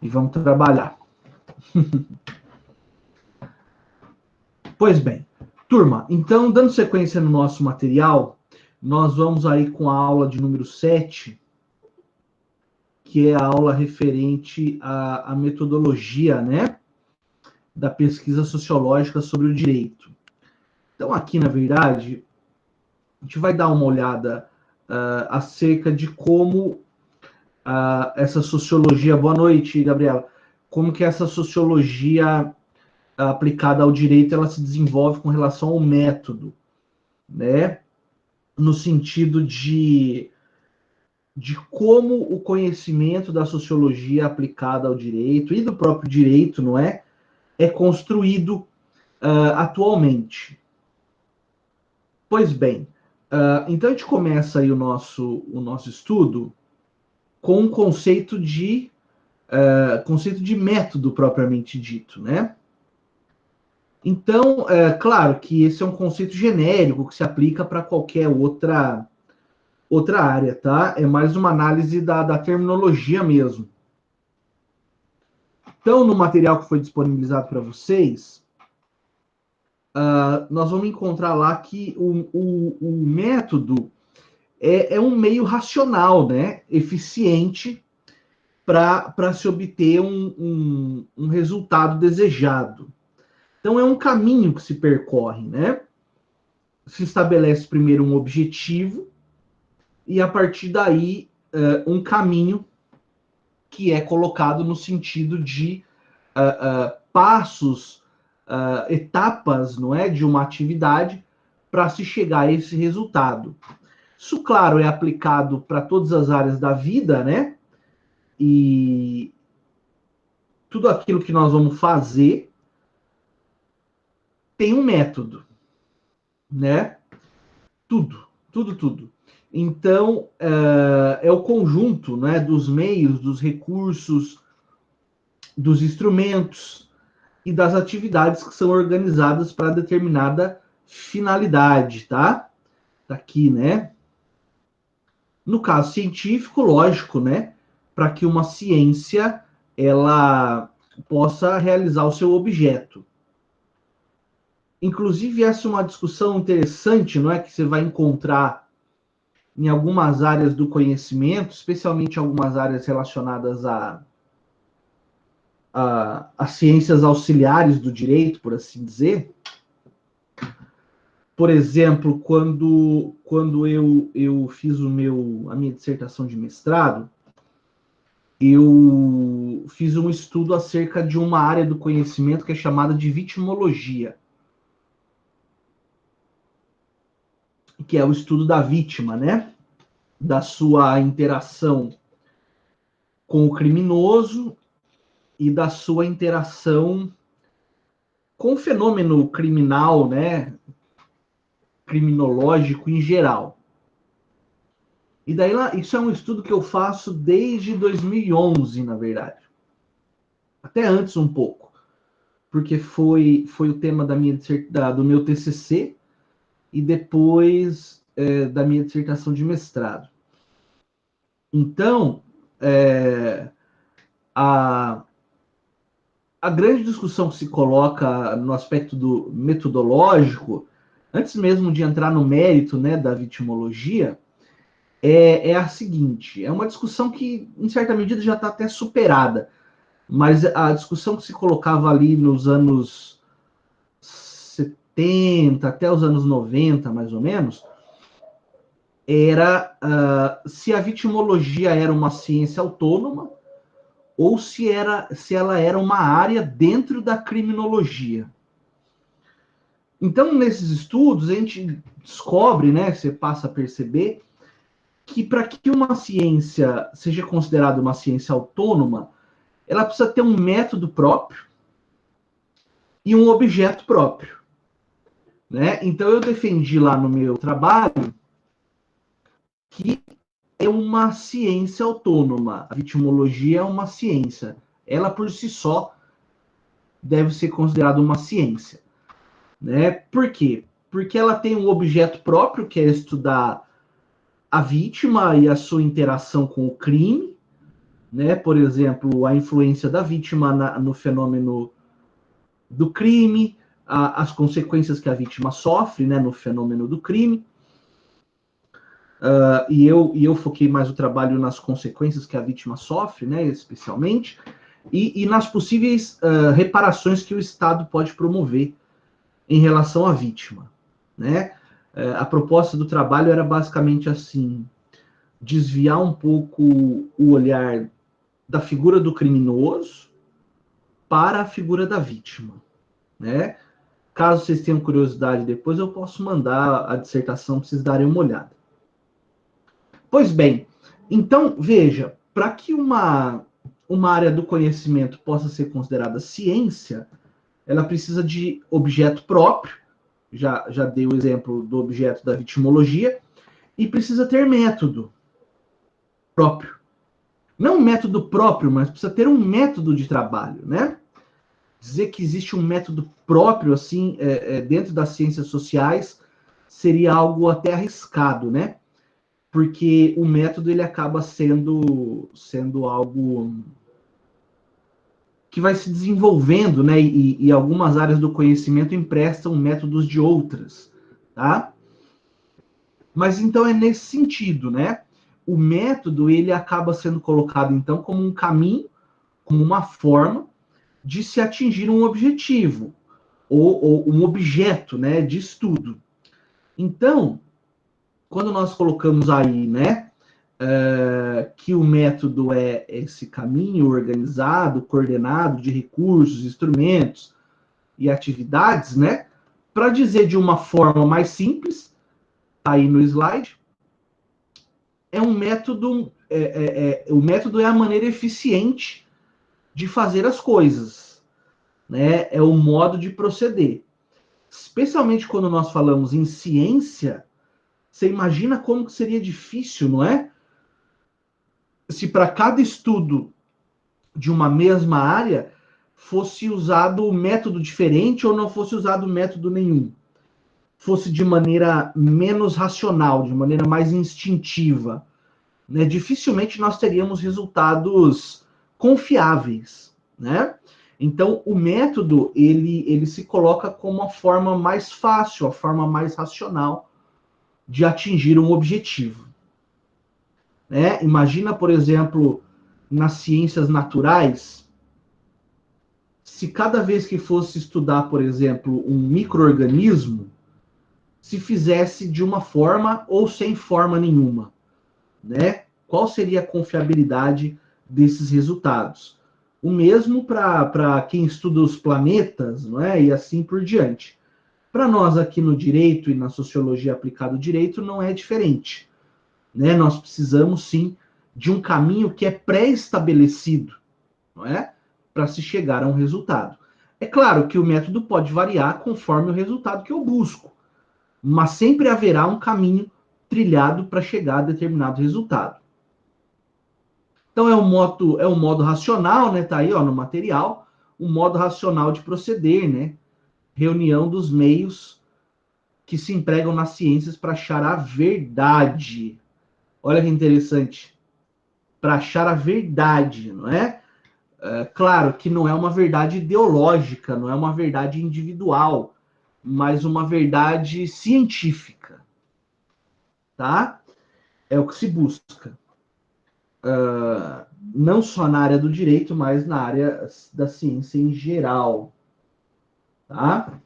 e vamos trabalhar. Pois bem, turma, então, dando sequência no nosso material, nós vamos aí com a aula de número 7, que é a aula referente à metodologia, né, da pesquisa sociológica sobre o direito. Então, aqui, na verdade, a gente vai dar uma olhada acerca de como essa sociologia... Boa noite, Gabriela. Como que essa sociologia aplicada ao direito, ela se desenvolve com relação ao método, né? No sentido de como o conhecimento da sociologia aplicada ao direito e do próprio direito, não é? É construído atualmente. Pois bem, então a gente começa aí o nosso estudo com um conceito de método propriamente dito, né? Então, claro que esse é um conceito genérico que se aplica para qualquer outra área, tá? É mais uma análise da terminologia mesmo. Então, no material que foi disponibilizado para vocês, nós vamos encontrar lá que o método é um meio racional, né? Eficiente para se obter um resultado desejado. Então, é um caminho que se percorre, né? Se estabelece primeiro um objetivo e, a partir daí, um caminho que é colocado no sentido de passos, etapas, não é, de uma atividade para se chegar a esse resultado. Isso, claro, é aplicado para todas as áreas da vida, né? E tudo aquilo que nós vamos fazer tem um método, né? Tudo. Então, é o conjunto, né, dos meios, dos recursos, dos instrumentos e das atividades que são organizadas para determinada finalidade, tá? Tá aqui, né? No caso científico, lógico, né? Para que uma ciência ela possa realizar o seu objeto. Inclusive, essa é uma discussão interessante, não é? Que você vai encontrar em algumas áreas do conhecimento, especialmente algumas áreas relacionadas a ciências auxiliares do direito, por assim dizer. Por exemplo, quando eu fiz a minha dissertação de mestrado, eu fiz um estudo acerca de uma área do conhecimento que é chamada de vitimologia, que é o estudo da vítima, né? Da sua interação com o criminoso e da sua interação com o fenômeno criminal, né? Criminológico em geral. E daí isso é um estudo que eu faço desde 2011, na verdade. Até antes um pouco, porque foi o tema do meu TCC e depois da minha dissertação de mestrado. Então, a grande discussão que se coloca no aspecto do metodológico, antes mesmo de entrar no mérito, né, da vitimologia, é a seguinte: é uma discussão que, em certa medida, já está até superada, mas a discussão que se colocava ali nos anos 70 até os anos 90, mais ou menos, era se a vitimologia era uma ciência autônoma ou se ela era uma área dentro da criminologia. Então, nesses estudos, a gente descobre, né, você passa a perceber, que para que uma ciência seja considerada uma ciência autônoma, ela precisa ter um método próprio e um objeto próprio, né? Então, eu defendi lá no meu trabalho que é uma ciência autônoma. A vitimologia é uma ciência. Ela, por si só, deve ser considerada uma ciência, né? Por quê? Porque ela tem um objeto próprio, que é estudar a vítima e a sua interação com o crime, né? Por exemplo, a influência da vítima no fenômeno do crime, as consequências que a vítima sofre, né, no fenômeno do crime. E eu foquei mais o trabalho nas consequências que a vítima sofre, né, especialmente, e nas possíveis reparações que o Estado pode promover em relação à vítima, né? A proposta do trabalho era basicamente assim: desviar um pouco o olhar da figura do criminoso para a figura da vítima, né? Caso vocês tenham curiosidade depois, eu posso mandar a dissertação para vocês darem uma olhada. Pois bem, então, veja, para que uma área do conhecimento possa ser considerada ciência, ela precisa de objeto próprio, já dei o exemplo do objeto da vitimologia, e precisa ter método próprio. Não um método próprio, mas precisa ter um método de trabalho, né? Dizer que existe um método próprio, assim, dentro das ciências sociais, seria algo até arriscado, né? Porque o método ele acaba sendo algo que vai se desenvolvendo, né? E algumas áreas do conhecimento emprestam métodos de outras, tá? Mas então é nesse sentido, né? O método ele acaba sendo colocado então como um caminho, como uma forma de se atingir um objetivo ou um objeto, né, de estudo. Então, quando nós colocamos aí, né, que o método é esse caminho organizado, coordenado de recursos, instrumentos e atividades, né? Para dizer de uma forma mais simples, tá aí no slide, é um método, o método é a maneira eficiente de fazer as coisas, né? É o modo de proceder. Especialmente quando nós falamos em ciência, você imagina como que seria difícil, não é? Se para cada estudo de uma mesma área fosse usado método diferente ou não fosse usado método nenhum. Fosse de maneira menos racional, de maneira mais instintiva, né? Dificilmente nós teríamos resultados confiáveis, né? Então, o método, ele se coloca como a forma mais fácil, a forma mais racional de atingir um objetivo, né? Imagina, por exemplo, nas ciências naturais, se cada vez que fosse estudar, por exemplo, um micro-organismo, se fizesse de uma forma ou sem forma nenhuma, né? Qual seria a confiabilidade desses resultados? O mesmo para quem estuda os planetas, não é? E assim por diante. Para nós aqui no direito e na sociologia aplicada ao direito não é diferente, né? Nós precisamos sim de um caminho que é pré-estabelecido, não é? Para se chegar a um resultado. É claro que o método pode variar conforme o resultado que eu busco, mas sempre haverá um caminho trilhado para chegar a determinado resultado. Então é um modo racional, né? Tá aí, ó, no material, um modo racional de proceder, né? Reunião dos meios que se empregam nas ciências para achar a verdade. Olha que interessante. Para achar a verdade, não é? Claro que não é uma verdade ideológica, não é uma verdade individual, mas uma verdade científica, tá? É o que se busca. Não só na área do direito, mas na área da ciência em geral, tá?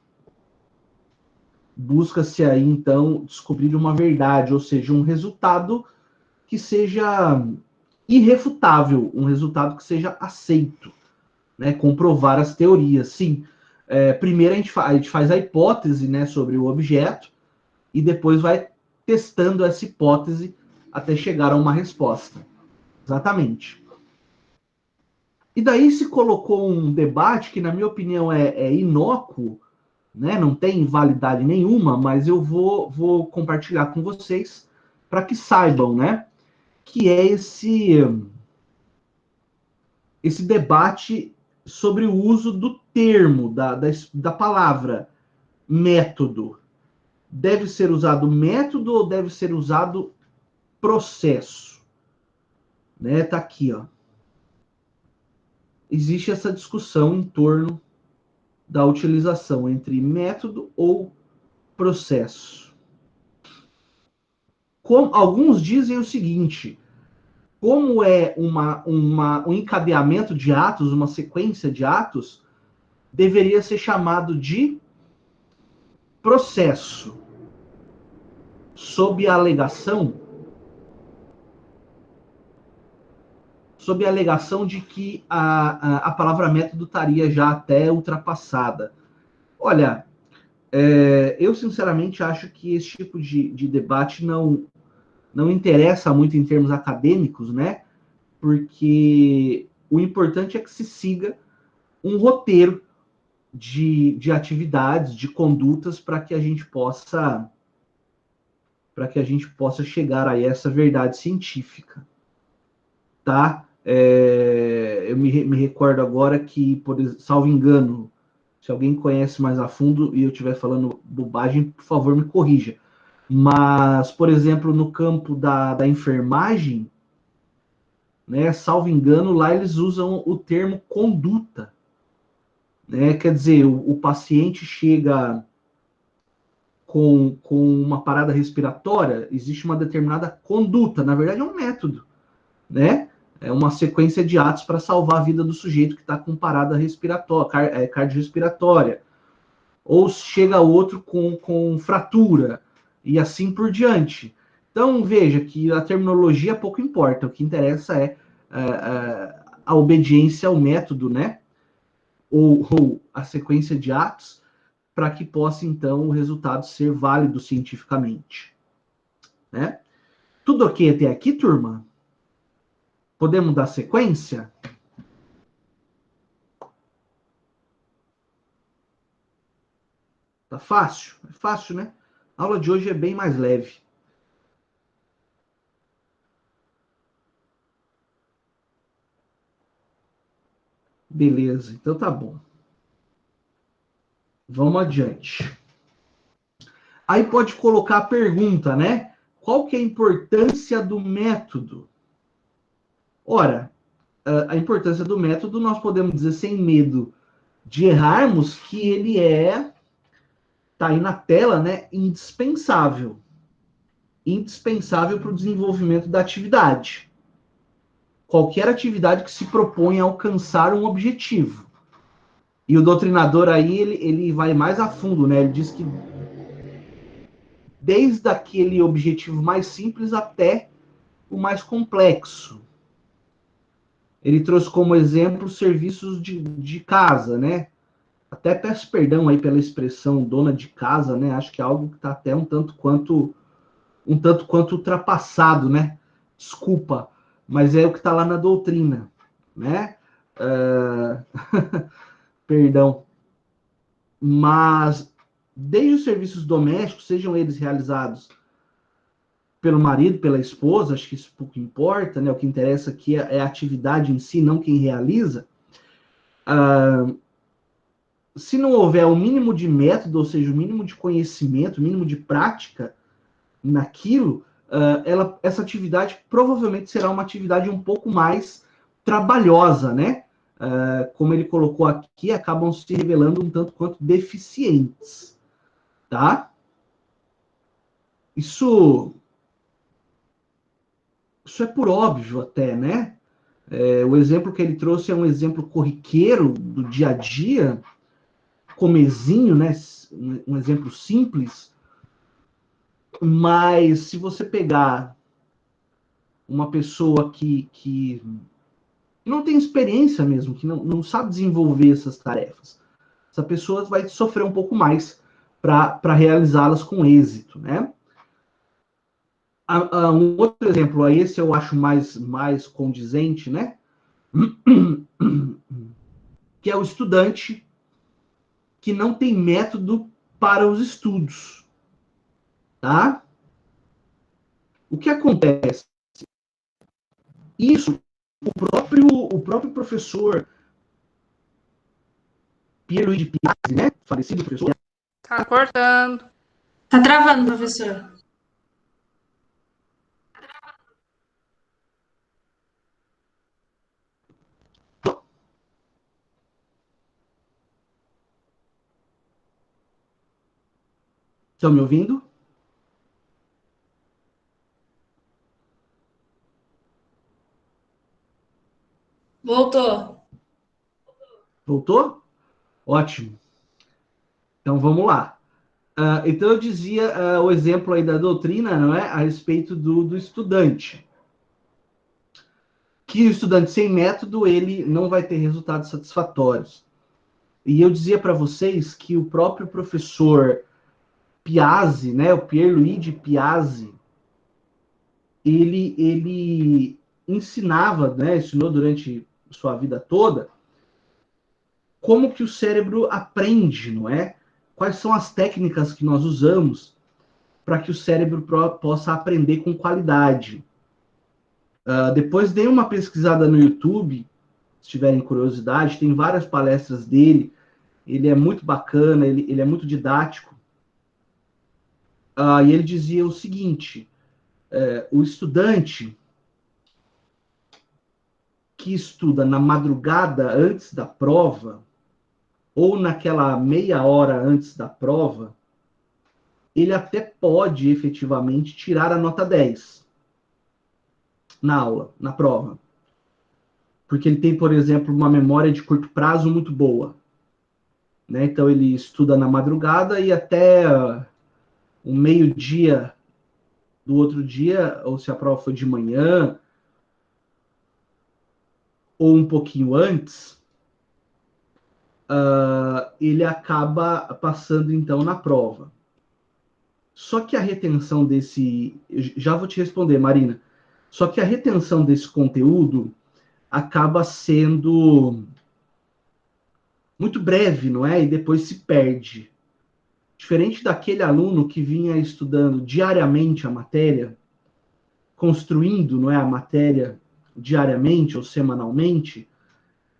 Busca-se aí, então, descobrir uma verdade, ou seja, um resultado que seja irrefutável, um resultado que seja aceito, né? Comprovar as teorias, sim. Primeiro a gente faz a hipótese, né, sobre o objeto e depois vai testando essa hipótese até chegar a uma resposta. Exatamente. E daí se colocou um debate que, na minha opinião, é inócuo, né? Não tem validade nenhuma, mas eu vou compartilhar com vocês para que saibam, né? Que é esse debate sobre o uso do termo, da palavra método. Deve ser usado método ou deve ser usado processo? Né? Tá aqui, ó. existe essa discussão em torno da utilização entre método ou processo. Alguns dizem o seguinte: como é um encadeamento de atos, uma sequência de atos, deveria ser chamado de processo, sob a alegação de que a palavra método estaria já até ultrapassada. Olha, eu sinceramente acho que esse tipo de debate não interessa muito em termos acadêmicos, né? Porque o importante é que se siga um roteiro de atividades, de condutas, para que a gente possa chegar a essa verdade científica, tá? Eu me recordo agora que, salvo engano, se alguém conhece mais a fundo e eu estiver falando bobagem, por favor, me corrija. Mas, por exemplo, no campo da enfermagem, né, salvo engano, lá eles usam o termo conduta. Né? Quer dizer, o paciente chega com uma parada respiratória, existe uma determinada conduta, na verdade é um método, né? É uma sequência de atos para salvar a vida do sujeito que está com parada respiratória, cardiorrespiratória. Ou chega outro com fratura, e assim por diante. Então, veja que a terminologia pouco importa, o que interessa é a obediência ao método, né? Ou a sequência de atos, para que possa, então, o resultado ser válido cientificamente. Né? Tudo ok até aqui, turma? Podemos dar sequência? Tá fácil? É fácil, né? A aula de hoje é bem mais leve. Beleza, então tá bom. Vamos adiante. Aí pode colocar a pergunta, né? Qual que é a importância do método? Ora, a importância do método nós podemos dizer sem medo de errarmos que ele tá aí na tela, né? Indispensável. Indispensável para o desenvolvimento da atividade. Qualquer atividade que se propõe a alcançar um objetivo. E o doutrinador aí, ele vai mais a fundo, né? Ele diz que desde aquele objetivo mais simples até o mais complexo. Ele trouxe como exemplo serviços de casa, né? Até peço perdão aí pela expressão dona de casa, né? Acho que é algo que está até um tanto quanto ultrapassado, né? Desculpa, mas é o que está lá na doutrina, né? Perdão. Mas desde os serviços domésticos, sejam eles realizados pelo marido, pela esposa, acho que isso pouco importa, né? O que interessa aqui é a atividade em si, não quem realiza. Se não houver o mínimo de método, ou seja, o mínimo de conhecimento, o mínimo de prática naquilo, essa atividade provavelmente será uma atividade um pouco mais trabalhosa, né? Como ele colocou aqui, acabam se revelando um tanto quanto deficientes, tá? Isso é por óbvio até, né? O exemplo que ele trouxe é um exemplo corriqueiro do dia a dia, comezinho, né? Um exemplo simples, mas se você pegar uma pessoa que não tem experiência mesmo, que não sabe desenvolver essas tarefas, essa pessoa vai sofrer um pouco mais para realizá-las com êxito, né? Um outro exemplo, a esse eu acho mais condizente, né? Que é o estudante que não tem método para os estudos, tá? O que acontece? Isso, o próprio professor Pierluigi Piazzi, né? Falecido professor. Tá cortando. Tá travando, professor. Estão me ouvindo? Voltou. Voltou? Ótimo. Então vamos lá. Então eu dizia o exemplo aí da doutrina, não é? A respeito do estudante. Que o estudante sem método, ele não vai ter resultados satisfatórios. E eu dizia para vocês que o próprio professor Piazzi, né, o Pierluigi Piazzi, ele ensinava, né, ensinou durante sua vida toda, como que o cérebro aprende, não é? Quais são as técnicas que nós usamos para que o cérebro possa aprender com qualidade. Depois dei uma pesquisada no YouTube, se tiverem curiosidade, tem várias palestras dele, ele é muito bacana, ele é muito didático. E ele dizia o seguinte, o estudante que estuda na madrugada antes da prova, ou naquela meia hora antes da prova, ele até pode efetivamente tirar a nota 10 na aula, na prova. Porque ele tem, por exemplo, uma memória de curto prazo muito boa. Né? Então ele estuda na madrugada e até o meio-dia do outro dia, ou se a prova foi de manhã, ou um pouquinho antes, ele acaba passando então na prova. Só que a retenção desse. Já vou te responder, Marina. Só que a retenção desse conteúdo acaba sendo muito breve, não é? E depois se perde. Diferente daquele aluno que vinha estudando diariamente a matéria, construindo, não é, a matéria diariamente ou semanalmente,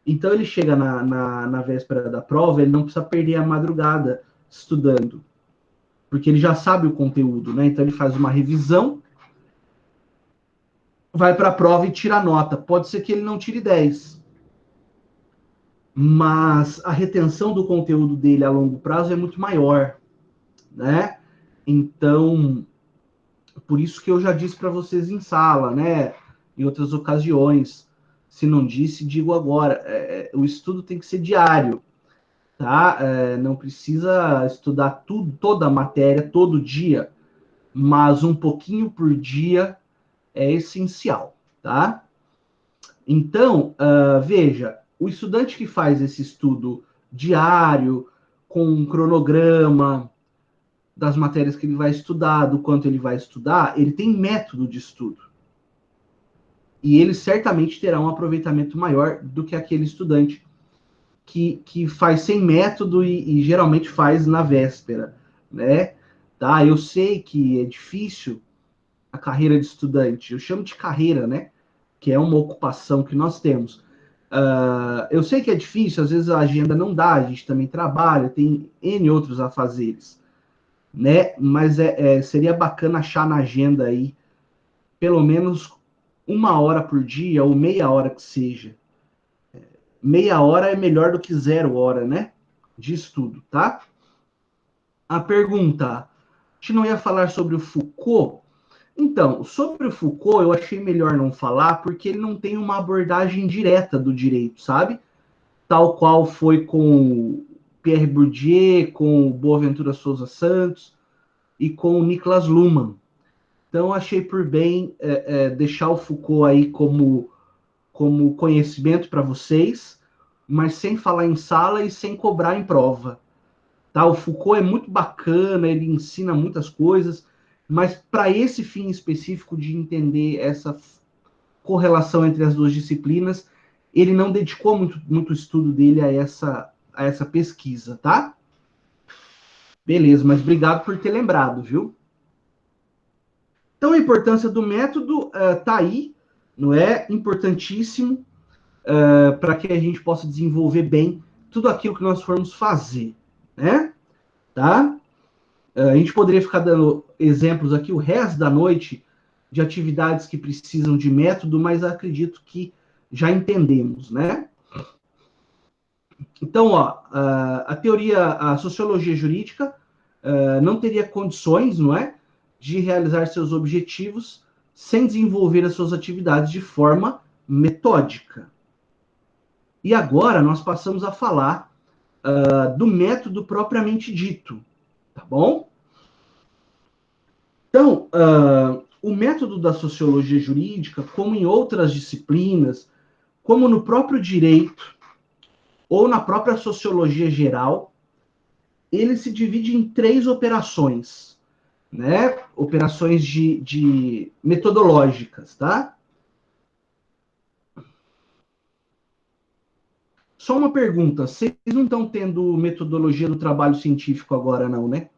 então ele chega na véspera da prova, ele não precisa perder a madrugada estudando, porque ele já sabe o conteúdo, né? Então ele faz uma revisão, vai para a prova e tira a nota. Pode ser que ele não tire 10, mas a retenção do conteúdo dele a longo prazo é muito maior, né? Então, por isso que eu já disse para vocês em sala, né? Em outras ocasiões, se não disse, digo agora. O estudo tem que ser diário, tá? Não precisa estudar tudo, toda a matéria, todo dia, mas um pouquinho por dia é essencial, tá? Então, veja, o estudante que faz esse estudo diário, com um cronograma das matérias que ele vai estudar, do quanto ele vai estudar, ele tem método de estudo. E ele certamente terá um aproveitamento maior do que aquele estudante que faz sem método e geralmente faz na véspera, né? Tá? Eu sei que é difícil a carreira de estudante, eu chamo de carreira, né? Que é uma ocupação que nós temos. Eu sei que é difícil, às vezes a agenda não dá, a gente também trabalha, tem N outros afazeres, né? Mas seria bacana achar na agenda aí pelo menos uma hora por dia, ou meia hora que seja. Meia hora é melhor do que 0 hora, né? De estudo, tá? A pergunta, a gente não ia falar sobre o Foucault? Então, sobre o Foucault, eu achei melhor não falar, porque ele não tem uma abordagem direta do direito, sabe? Tal qual foi com Pierre Bourdieu, com Boaventura Souza Santos e com Niklas Luhmann. Então, achei por bem deixar o Foucault aí como conhecimento para vocês, mas sem falar em sala e sem cobrar em prova. Tá? O Foucault é muito bacana, ele ensina muitas coisas, mas para esse fim específico de entender essa correlação entre as duas disciplinas, ele não dedicou muito estudo dele a essa pesquisa, tá? Beleza, mas obrigado por ter lembrado, viu? Então, a importância do método tá aí, não é? Importantíssimo para que a gente possa desenvolver bem tudo aquilo que nós formos fazer, né? Tá? A gente poderia ficar dando exemplos aqui o resto da noite de atividades que precisam de método, mas acredito que já entendemos, né? Então, ó, a sociologia jurídica não teria condições, não é, de realizar seus objetivos sem desenvolver as suas atividades de forma metódica. E agora nós passamos a falar do método propriamente dito, tá bom? Então, o método da sociologia jurídica, como em outras disciplinas, como no próprio direito ou na própria sociologia geral, ele se divide em 3 operações, né? Operações de metodológicas, tá? Só uma pergunta, vocês não estão tendo metodologia do trabalho científico agora, não, né?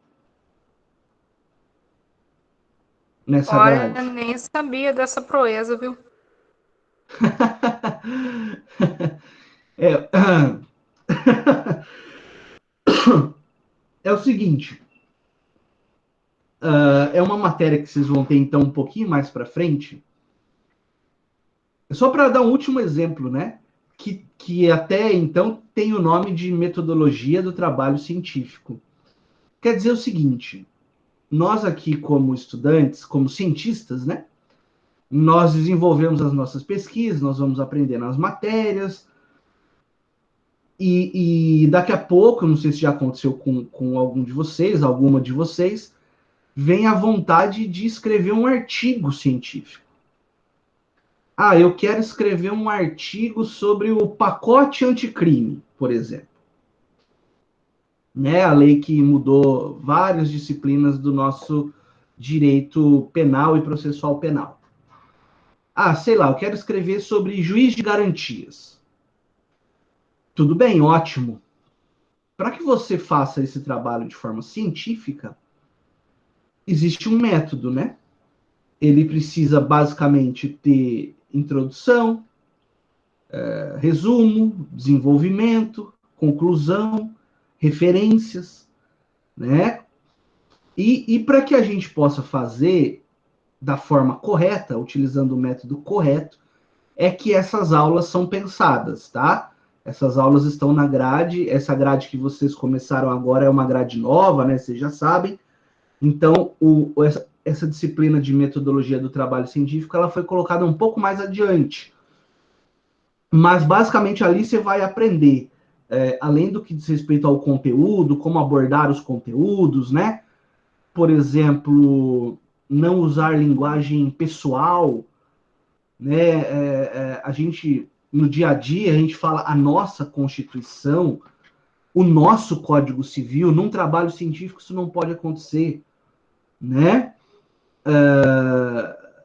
Nessa Olha, grade. nem sabia dessa proeza, viu? É, é o seguinte, é uma matéria que vocês vão ter então um pouquinho mais para frente. Só para dar um último exemplo, né? Que até então tem o nome de metodologia do trabalho científico. Quer dizer o seguinte, nós aqui como estudantes, como cientistas, né? Nós desenvolvemos as nossas pesquisas, nós vamos aprender nas matérias, e daqui a pouco, não sei se já aconteceu com algum de vocês, alguma de vocês, vem a vontade de escrever um artigo científico. Ah, eu quero escrever um artigo sobre o pacote anticrime, por exemplo. Né? A lei que mudou várias disciplinas do nosso direito penal e processual penal. Ah, sei lá, eu quero escrever sobre juiz de garantias. Tudo bem, ótimo. Para que você faça esse trabalho de forma científica, existe um método, né? Ele precisa basicamente ter introdução, resumo, desenvolvimento, conclusão, referências, né? E para que a gente possa fazer da forma correta, utilizando o método correto, é que essas aulas são pensadas, tá? Essas aulas estão na grade, essa grade que vocês começaram agora é uma grade nova, né? Vocês já sabem. Então, essa disciplina de metodologia do trabalho científico, ela foi colocada um pouco mais adiante. Mas, basicamente, ali você vai aprender, além do que diz respeito ao conteúdo, como abordar os conteúdos, né? Por exemplo, não usar linguagem pessoal, né? A gente, no dia a dia, a gente fala a nossa Constituição, o nosso Código Civil, num trabalho científico isso não pode acontecer, né?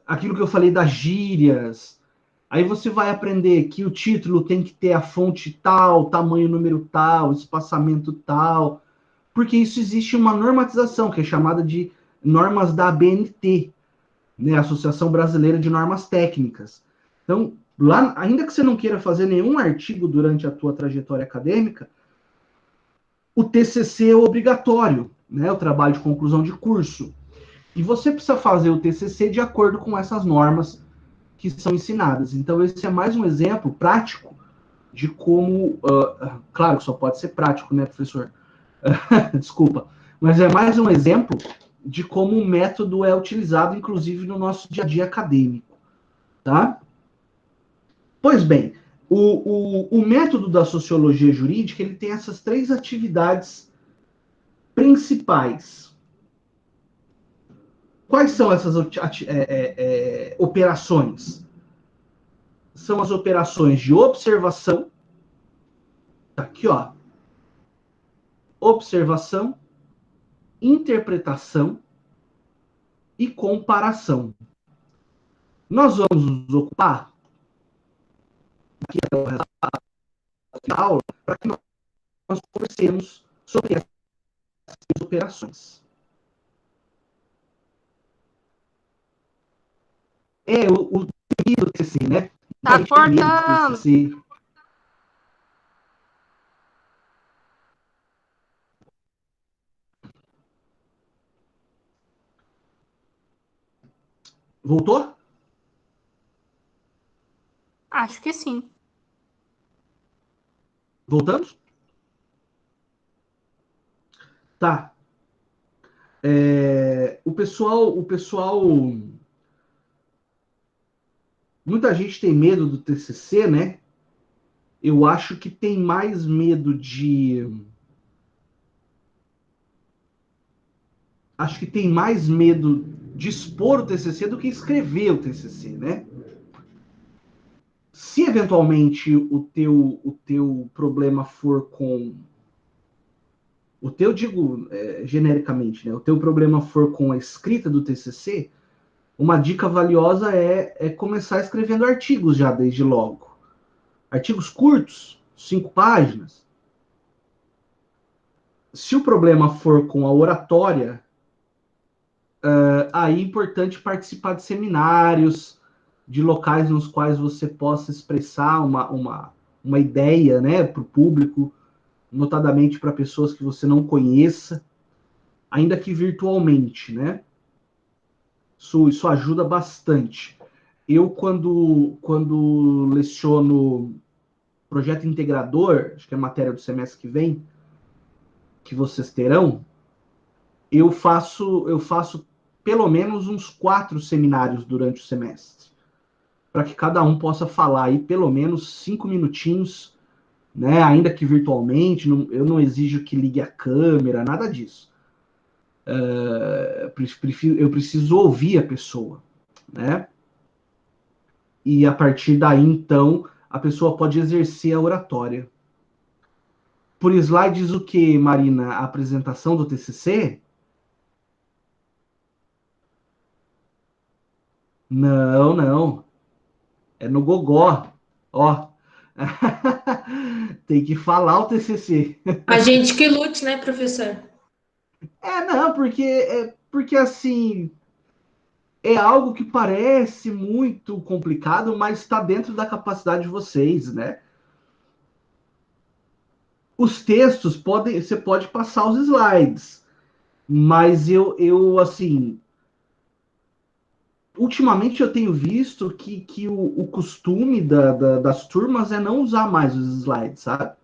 Aquilo que eu falei das gírias, aí você vai aprender que o título tem que ter a fonte tal, tamanho, número tal, espaçamento tal, porque isso existe uma normatização, que é chamada de normas da ABNT, né, Associação Brasileira de Normas Técnicas. Então, lá, ainda que você não queira fazer nenhum artigo durante a tua trajetória acadêmica, o TCC é obrigatório, né, o trabalho de conclusão de curso. E você precisa fazer o TCC de acordo com essas normas que são ensinadas. Então, esse é mais um exemplo prático de como, claro que só pode ser prático, né, professor? Desculpa, mas é mais um exemplo de como o método é utilizado, inclusive, no nosso dia a dia acadêmico, tá? Pois bem, o método da sociologia jurídica, ele tem essas 3 atividades principais. Quais são essas operações? São as operações de observação, aqui ó, observação, interpretação e comparação. Nós vamos nos ocupar aqui até o resto da aula para que nós conversemos sobre essas operações. O do TCC, né? A Tá gente tem medo do cortando. TCC. Voltou? Acho que sim. Voltamos? Tá. O pessoal, muita gente tem medo do TCC, né? Eu acho que tem mais medo acho que tem mais medo de expor o TCC do que escrever o TCC, né? Se eventualmente o teu problema for com o teu, digo, genericamente, né? O teu problema for com a escrita do TCC, uma dica valiosa é começar escrevendo artigos já desde logo. Artigos curtos, 5 páginas. Se o problema for com a oratória, aí é importante participar de seminários, de locais nos quais você possa expressar uma ideia, né, para o público, notadamente para pessoas que você não conheça, ainda que virtualmente, né? Isso ajuda bastante. Eu, quando leciono projeto integrador, acho que é a matéria do semestre que vem, que vocês terão, eu faço pelo menos uns 4 seminários durante o semestre, para que cada um possa falar aí pelo menos 5 minutinhos, né? Ainda que virtualmente, eu não exijo que ligue a câmera, nada disso. Eu preciso ouvir a pessoa, né? E a partir daí, então, a pessoa pode exercer a oratória. Por slides, o que, Marina? A apresentação do TCC? Não, não. É no gogó. Ó. Tem que falar o TCC. A gente que lute, né, professor? Não, porque assim, é algo que parece muito complicado, mas está dentro da capacidade de vocês, né? Os textos você pode passar os slides, mas eu assim, ultimamente eu tenho visto que o costume das turmas é não usar mais os slides, sabe?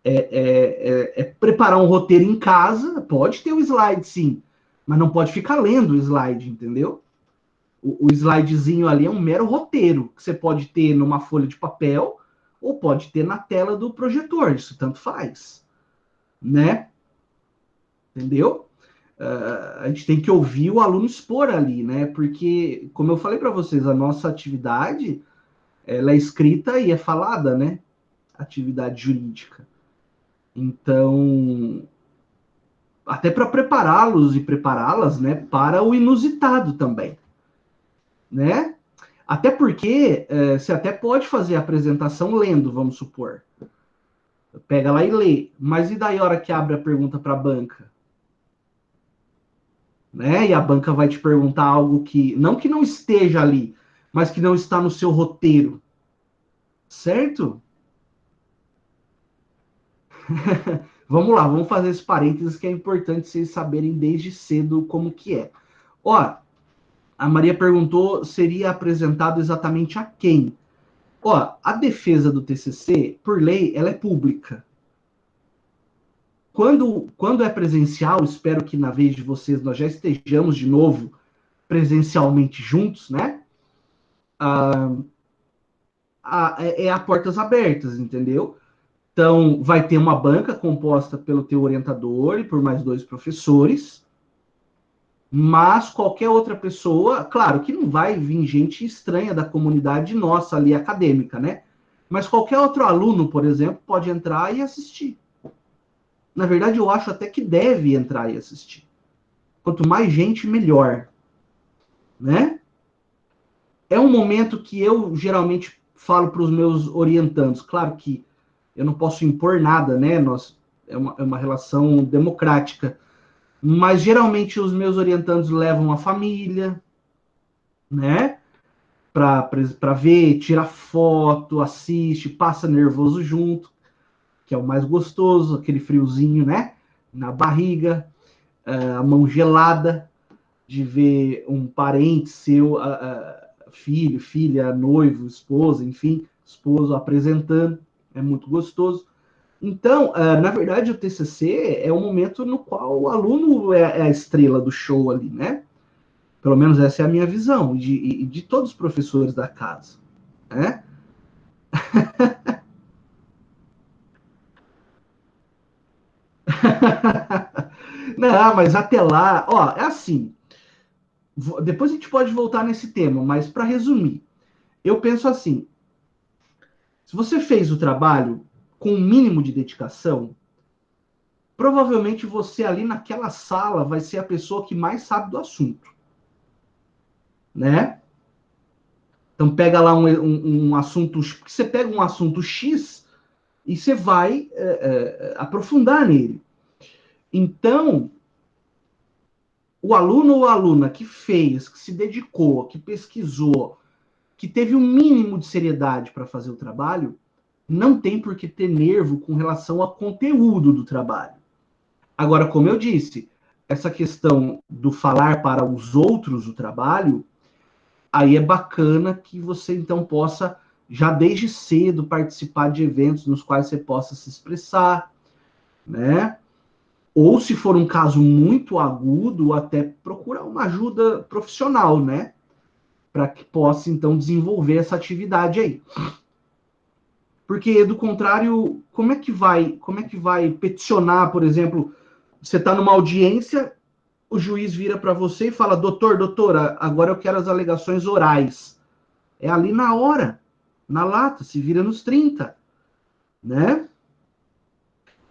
É preparar um roteiro em casa, pode ter o slide, sim, mas não pode ficar lendo o slide, entendeu? O slidezinho ali é um mero roteiro, que você pode ter numa folha de papel ou pode ter na tela do projetor, isso tanto faz, né? Entendeu? A gente tem que ouvir o aluno expor ali, né? Porque, como eu falei para vocês, a nossa atividade, ela é escrita e é falada, né? Atividade jurídica. Então, até para prepará-los e prepará-las, né, para o inusitado também, né? Até porque você até pode fazer a apresentação lendo, vamos supor. Pega lá e lê. Mas e daí a hora que abre a pergunta para a banca? Né? E a banca vai te perguntar algo que não esteja ali, mas que não está no seu roteiro. Certo? Vamos lá, vamos fazer esse parênteses que é importante vocês saberem desde cedo como que é. Ó, a Maria perguntou, seria apresentado exatamente a quem? Ó, a defesa do TCC, por lei, ela é pública. Quando é presencial, espero que na vez de vocês nós já estejamos de novo presencialmente juntos, né? É a portas abertas, entendeu? Então, vai ter uma banca composta pelo teu orientador e por mais 2 professores, mas qualquer outra pessoa, claro que não vai vir gente estranha da comunidade nossa ali acadêmica, né? Mas qualquer outro aluno, por exemplo, pode entrar e assistir. Na verdade, eu acho até que deve entrar e assistir. Quanto mais gente, melhor, né? É um momento que eu geralmente falo para os meus orientandos. Claro que eu não posso impor nada, né? É uma relação democrática. Mas geralmente os meus orientandos levam a família, né? Para ver, tira foto, assiste, passa nervoso junto, que é o mais gostoso, aquele friozinho, né? Na barriga, a mão gelada de ver um parente seu, filho, filha, noivo, esposa, enfim, esposo apresentando, é muito gostoso. Então, na verdade, o TCC é o momento no qual o aluno é a estrela do show ali, né? Pelo menos essa é a minha visão, de todos os professores da casa, né? Não, mas até lá, ó, é assim. Depois a gente pode voltar nesse tema, mas para resumir, eu penso assim: se você fez o trabalho com o mínimo de dedicação, provavelmente você ali naquela sala vai ser a pessoa que mais sabe do assunto, né? Então pega lá um assunto, você pega um assunto X e você vai aprofundar nele. Então, o aluno ou a aluna que fez, que se dedicou, que pesquisou, que teve o um mínimo de seriedade para fazer o trabalho, não tem por que ter nervo com relação ao conteúdo do trabalho. Agora, como eu disse, essa questão do falar para os outros o trabalho, aí é bacana que você então possa, já desde cedo, participar de eventos nos quais você possa se expressar, né? Ou se for um caso muito agudo, até procurar uma ajuda profissional, né? Para que possa então desenvolver essa atividade aí. Porque do contrário, como é que vai peticionar, por exemplo, você está numa audiência, o juiz vira para você e fala: doutor, doutora, agora eu quero as alegações orais. É ali na hora, na lata, se vira nos 30, né?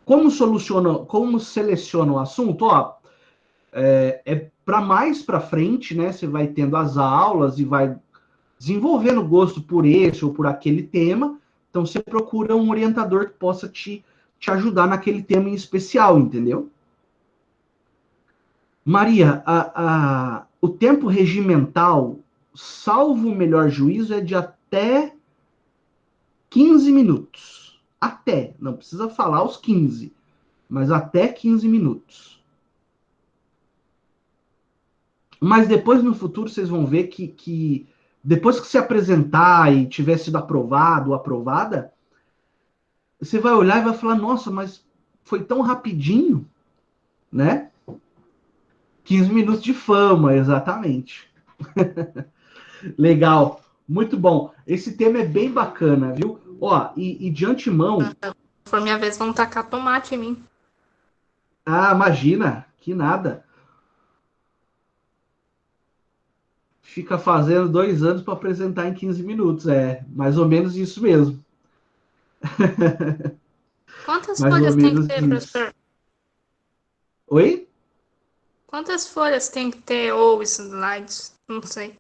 Como seleciona o assunto? Ó, para mais para frente, né? Você vai tendo as aulas e vai desenvolvendo gosto por esse ou por aquele tema. Então você procura um orientador que possa te ajudar naquele tema em especial, entendeu? Maria, o tempo regimental, salvo o melhor juízo, é de até 15 minutos. Até, não precisa falar os 15, mas até 15 minutos. Mas depois, no futuro, vocês vão ver que depois que se apresentar e tiver sido aprovado ou aprovada, você vai olhar e vai falar: nossa, mas foi tão rapidinho, né? 15 minutos de fama, exatamente. Legal, muito bom. Esse tema é bem bacana, viu? Ó, e de antemão, Se for minha vez, vão tacar tomate em mim. imagina, que nada. Fica fazendo 2 anos para apresentar em 15 minutos. É mais ou menos isso mesmo. Quantas Mais ou folhas tem que menos ter, isso. professor? Oi? Quantas folhas tem que ter ou slides? Não sei.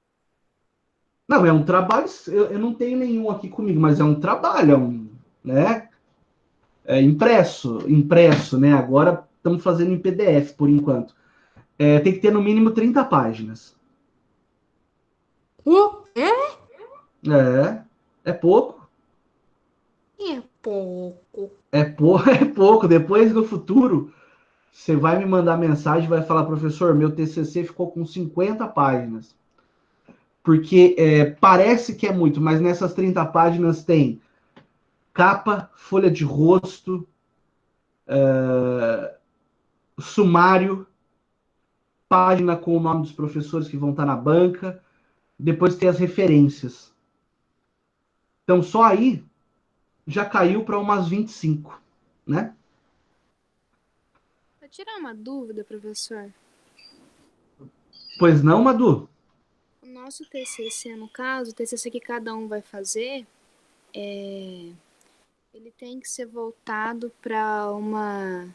Não, é um trabalho. Eu não tenho nenhum aqui comigo, mas é um trabalho, né? É impresso, né? Agora estamos fazendo em PDF por enquanto. Tem que ter no mínimo 30 páginas. É? É pouco. É pouco. É pouco. Depois, no futuro, você vai me mandar mensagem e vai falar: professor, meu TCC ficou com 50 páginas. Porque parece que é muito, mas nessas 30 páginas tem capa, folha de rosto, sumário, página com o nome dos professores que vão estar na banca, depois tem as referências. Então, só aí já caiu para umas 25, né? Pra tirar uma dúvida, professor, Pois não, Madu? o nosso TCC, no caso, o TCC que cada um vai fazer, ele tem que ser voltado para uma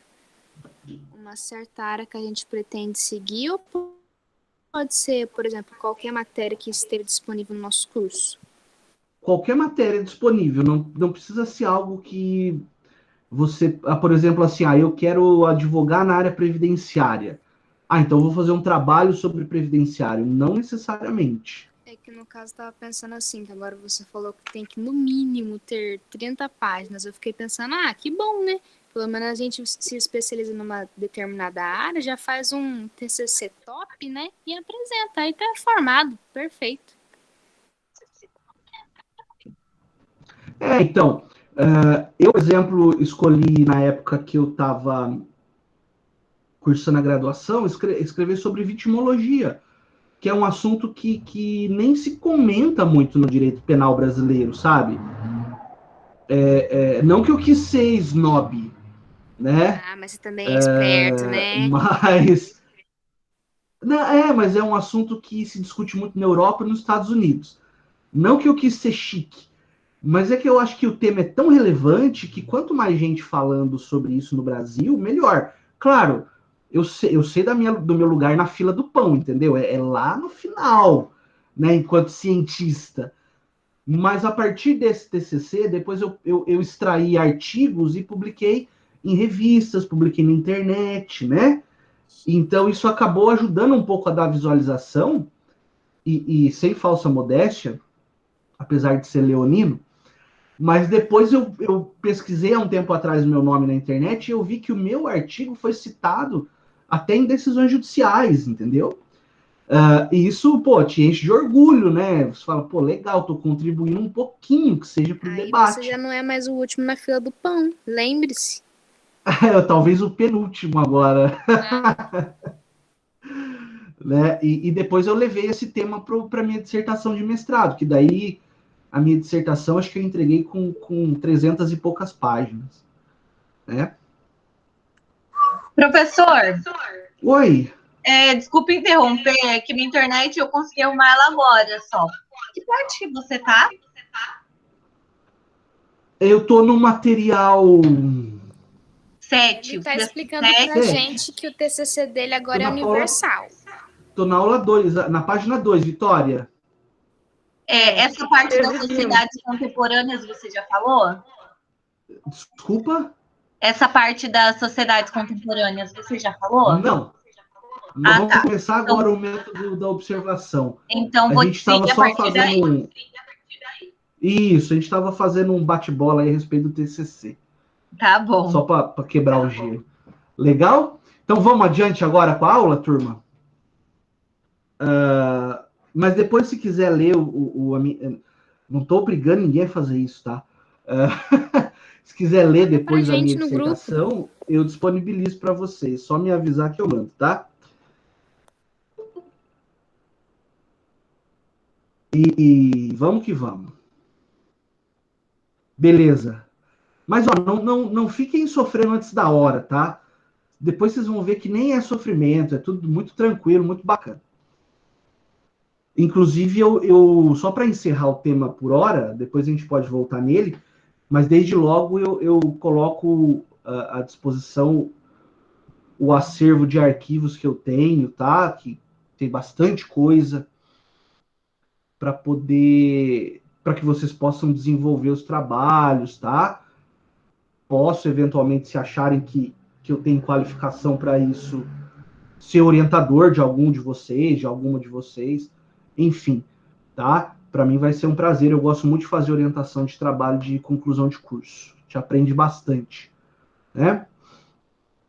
certa área que a gente pretende seguir, ou pode ser, por exemplo, qualquer matéria que esteja disponível no nosso curso? Qualquer matéria disponível, não precisa ser algo que você, por exemplo, assim, eu quero advogar na área previdenciária. Então eu vou fazer um trabalho sobre previdenciário. Não necessariamente. É que no caso eu tava pensando assim, que agora você falou que tem que no mínimo ter 30 páginas. Eu fiquei pensando, que bom, né? Pelo menos a gente se especializa numa determinada área, já faz um TCC top, né? E apresenta, aí tá formado, perfeito. Então, Eu, por exemplo, escolhi na época que eu estava cursando a graduação, escrever sobre vitimologia, que é um assunto que nem se comenta muito no direito penal brasileiro, sabe? Não que eu quis ser snob, né? Ah, mas você também é esperto, né? Mas mas é um assunto que se discute muito na Europa e nos Estados Unidos. Não que eu quis ser chique, mas é que eu acho que o tema é tão relevante que quanto mais gente falando sobre isso no Brasil, melhor. Claro, eu sei do meu lugar na fila do pão, entendeu? É lá no final, né? Enquanto cientista. Mas a partir desse TCC, depois eu extraí artigos e publiquei em revistas, publiquei na internet, né? Então isso acabou ajudando um pouco a dar visualização e sem falsa modéstia, apesar de ser leonino, mas depois eu pesquisei há um tempo atrás o meu nome na internet e eu vi que o meu artigo foi citado até em decisões judiciais, entendeu? E isso, pô, te enche de orgulho, né? Você fala, pô, legal, tô contribuindo um pouquinho, que seja para o Aí você já debate. não é mais o último na fila do pão, lembre-se. Talvez o penúltimo agora, né? E depois eu levei esse tema para minha dissertação de mestrado, que daí a minha dissertação acho que eu entreguei com 300 e poucas páginas, né? Professor, Oi, desculpa interromper, é que minha internet eu consegui arrumar ela agora só. Que parte que você tá? eu tô no material 7. Ele tá explicando pra gente que o TCC dele agora é universal. Tô na aula 2, na página 2, Vitória. Essa parte das sociedades contemporâneas você já falou? Desculpa? Essa parte das sociedades contemporâneas você já falou? Não. Nós vamos tá. começar agora o método da observação. Então, a vou gente estava seguir a só partir fazendo daí. Isso, a gente estava fazendo um bate-bola aí a respeito do TCC. Tá bom. Só para quebrar o gelo. Legal? Então vamos adiante agora com a aula, turma? Mas depois, se quiser ler não estou obrigando ninguém a fazer isso, tá? Se quiser ler depois a minha dissertação, eu disponibilizo para vocês. Só me avisar que eu mando, tá? E vamos que vamos. Beleza. Mas ó, não fiquem sofrendo antes da hora, tá? Depois vocês vão ver que nem é sofrimento, é tudo muito tranquilo, muito bacana. Inclusive, eu só para encerrar o tema por hora, depois a gente pode voltar nele, mas desde logo eu coloco à disposição o acervo de arquivos que eu tenho, tá? Que tem bastante coisa para que vocês possam desenvolver os trabalhos, tá? Posso, eventualmente, se acharem que eu tenho qualificação para isso, ser orientador de algum de vocês, de alguma de vocês, enfim, tá? Para mim vai ser um prazer, eu gosto muito de fazer orientação de trabalho de conclusão de curso, te aprende bastante, né?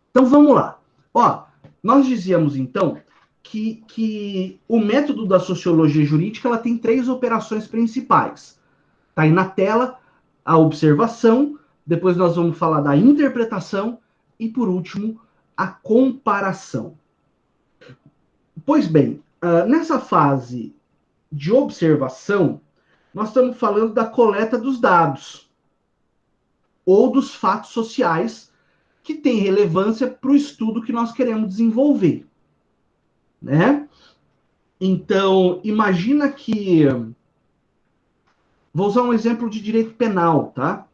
Então vamos lá. Ó, nós dizíamos então que o método da sociologia jurídica ela tem 3 operações principais. Tá aí na tela a observação, depois nós vamos falar da interpretação e, por último, a comparação. Pois bem, nessa fase de observação, nós estamos falando da coleta dos dados ou dos fatos sociais que têm relevância para o estudo que nós queremos desenvolver, né? Então, imagina que... Vou usar um exemplo de direito penal, tá?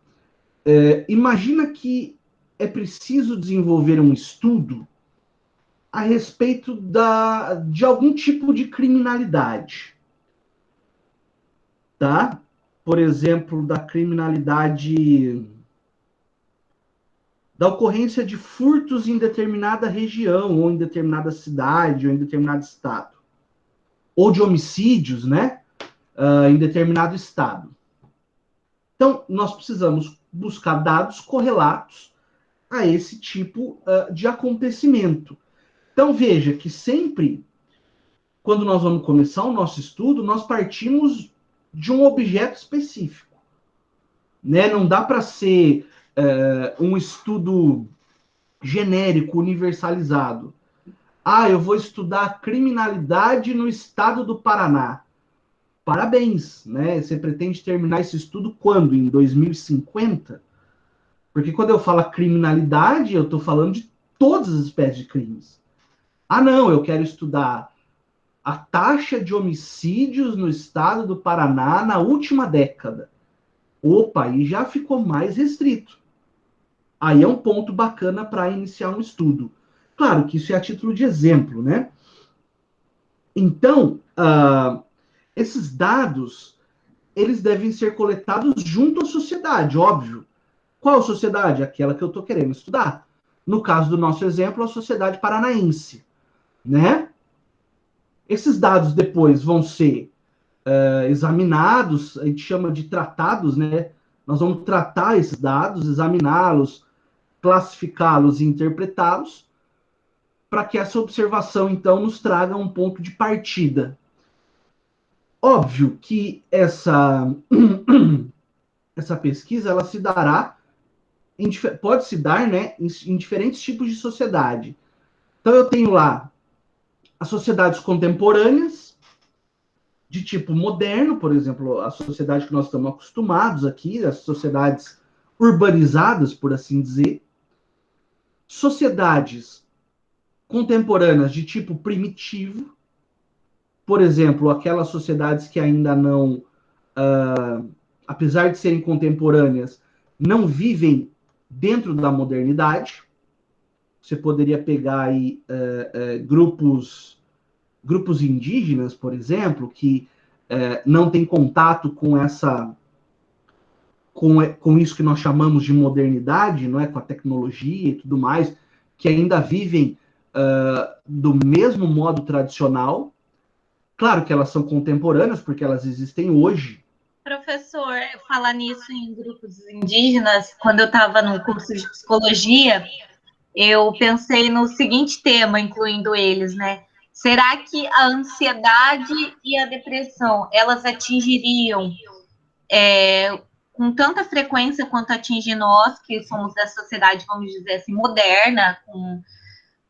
Imagina que é preciso desenvolver um estudo a respeito de algum tipo de criminalidade, tá? Por exemplo, da criminalidade, da ocorrência de furtos em determinada região, ou em determinada cidade, ou em determinado estado, ou de homicídios, né? Em determinado estado. Então, nós precisamos buscar dados correlatos a esse tipo de acontecimento. Então, veja que sempre, quando nós vamos começar o nosso estudo, nós partimos de um objeto específico, né? Não dá para ser um estudo genérico, universalizado. Ah, eu vou estudar criminalidade no estado do Paraná. Parabéns, né? Você pretende terminar esse estudo quando? Em 2050? Porque quando eu falo criminalidade, eu estou falando de todas as espécies de crimes. Ah, não, eu quero estudar a taxa de homicídios no estado do Paraná na última década. Opa, aí já ficou mais restrito. Aí é um ponto bacana para iniciar um estudo. Claro que isso é a título de exemplo, né? Então, esses dados, eles devem ser coletados junto à sociedade, óbvio. Qual sociedade? Aquela que eu estou querendo estudar. No caso do nosso exemplo, a sociedade paranaense, né? Esses dados depois vão ser examinados, a gente chama de tratados, né? Nós vamos tratar esses dados, examiná-los, classificá-los e interpretá-los, para que essa observação, então, nos traga um ponto de partida. Óbvio que essa pesquisa, ela se dará, pode se dar, né, em diferentes tipos de sociedade. Então, eu tenho lá as sociedades contemporâneas, de tipo moderno, por exemplo, a sociedade que nós estamos acostumados aqui, as sociedades urbanizadas, por assim dizer. Sociedades contemporâneas de tipo primitivo, por exemplo, aquelas sociedades que ainda não, apesar de serem contemporâneas, não vivem dentro da modernidade. Você poderia pegar aí grupos indígenas, por exemplo, que não têm contato com com isso que nós chamamos de modernidade, não é, com a tecnologia e tudo mais, que ainda vivem do mesmo modo tradicional. Claro que elas são contemporâneas, porque elas existem hoje. Professor, falar nisso em grupos indígenas, quando eu estava no curso de psicologia, eu pensei no seguinte tema, incluindo eles, né? Será que a ansiedade e a depressão, elas atingiriam com tanta frequência quanto atinge nós, que somos da sociedade, vamos dizer assim, moderna, com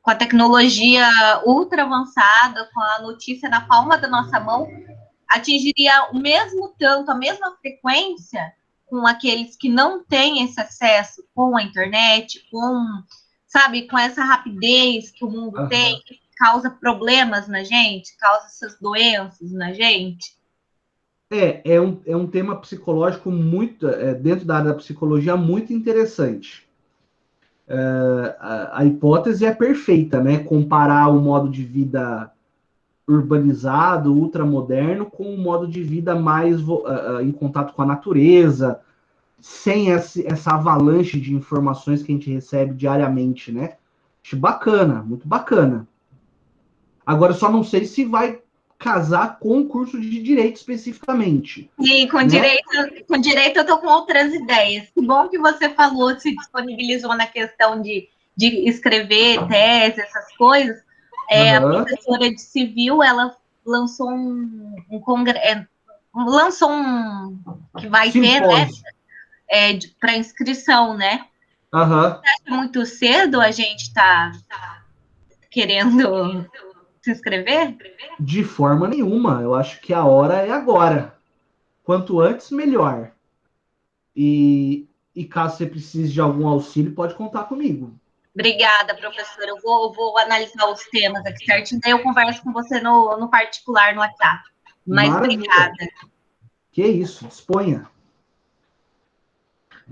a tecnologia ultra avançada, com a notícia na palma da nossa mão, atingiria o mesmo tanto, a mesma frequência com aqueles que não têm esse acesso com a internet, sabe, com essa rapidez que o mundo tem, que causa problemas na gente, causa essas doenças na gente? É um tema psicológico muito, dentro da área da psicologia, muito interessante. A hipótese é perfeita, né? Comparar o modo de vida urbanizado, ultramoderno, com o modo de vida mais em contato com a natureza, sem essa avalanche de informações que a gente recebe diariamente, né? Acho bacana, muito bacana. Agora, só não sei se vai casar com o curso de direito especificamente. E com, né? com direito eu tô com outras ideias. Que bom que você falou, se disponibilizou na questão de escrever tese, essas coisas. A professora de civil, ela lançou um congresso, lançou que vai ter, né? Para inscrição, né? Você acha muito cedo a gente tá querendo se inscrever? De forma nenhuma. Eu acho que a hora é agora. Quanto antes, melhor. E caso você precise de algum auxílio, pode contar comigo. Obrigada, professora. Eu vou analisar os temas aqui certinho, daí eu converso com você no particular, no WhatsApp. Mas maravilha. Obrigada. Que isso, disponha.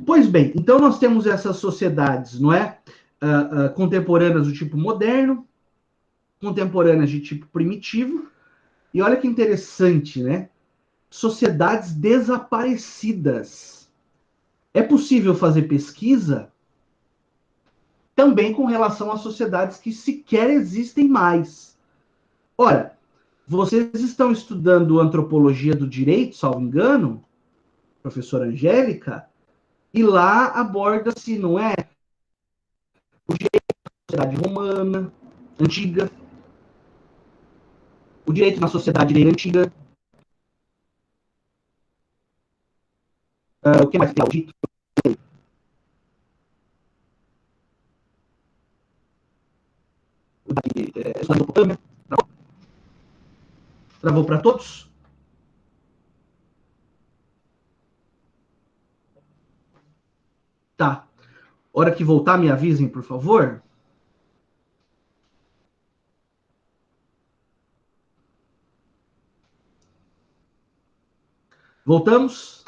Pois bem, então nós temos essas sociedades, não é? Contemporâneas do tipo moderno, contemporâneas de tipo primitivo, e olha que interessante, né? Sociedades desaparecidas. É possível fazer pesquisa também com relação a sociedades que sequer existem mais. Ora, vocês estão estudando antropologia do direito, salvo engano, professora Angélica, e lá aborda-se, não é, o direito da sociedade romana, antiga, o direito na sociedade antiga, O que mais tem audito? Travou para todos? Tá. Hora que voltar, me avisem, por favor. Voltamos?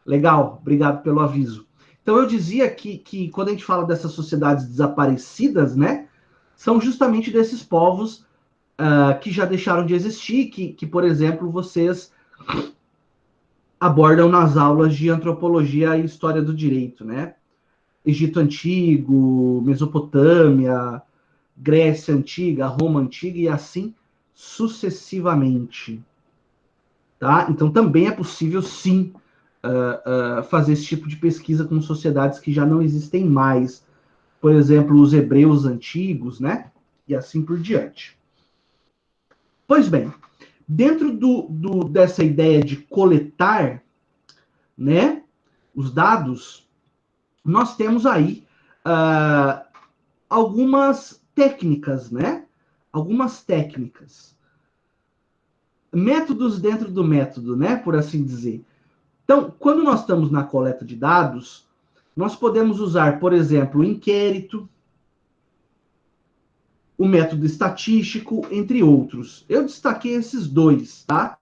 Legal, obrigado pelo aviso. Então, eu dizia que quando a gente fala dessas sociedades desaparecidas, né, são justamente desses povos que já deixaram de existir, que, por exemplo, vocês abordam nas aulas de antropologia e história do direito, né? Egito Antigo, Mesopotâmia, Grécia Antiga, Roma Antiga e assim sucessivamente. Tá? Então, também é possível, sim, fazer esse tipo de pesquisa com sociedades que já não existem mais. Por exemplo, os hebreus antigos, né? E assim por diante. Pois bem, dentro dessa ideia de coletar, né, os dados, nós temos aí algumas técnicas, né? Algumas técnicas. Métodos dentro do método, né? Por assim dizer. Então, quando nós estamos na coleta de dados, nós podemos usar, por exemplo, o inquérito, o método estatístico, entre outros. Eu destaquei esses dois, tá?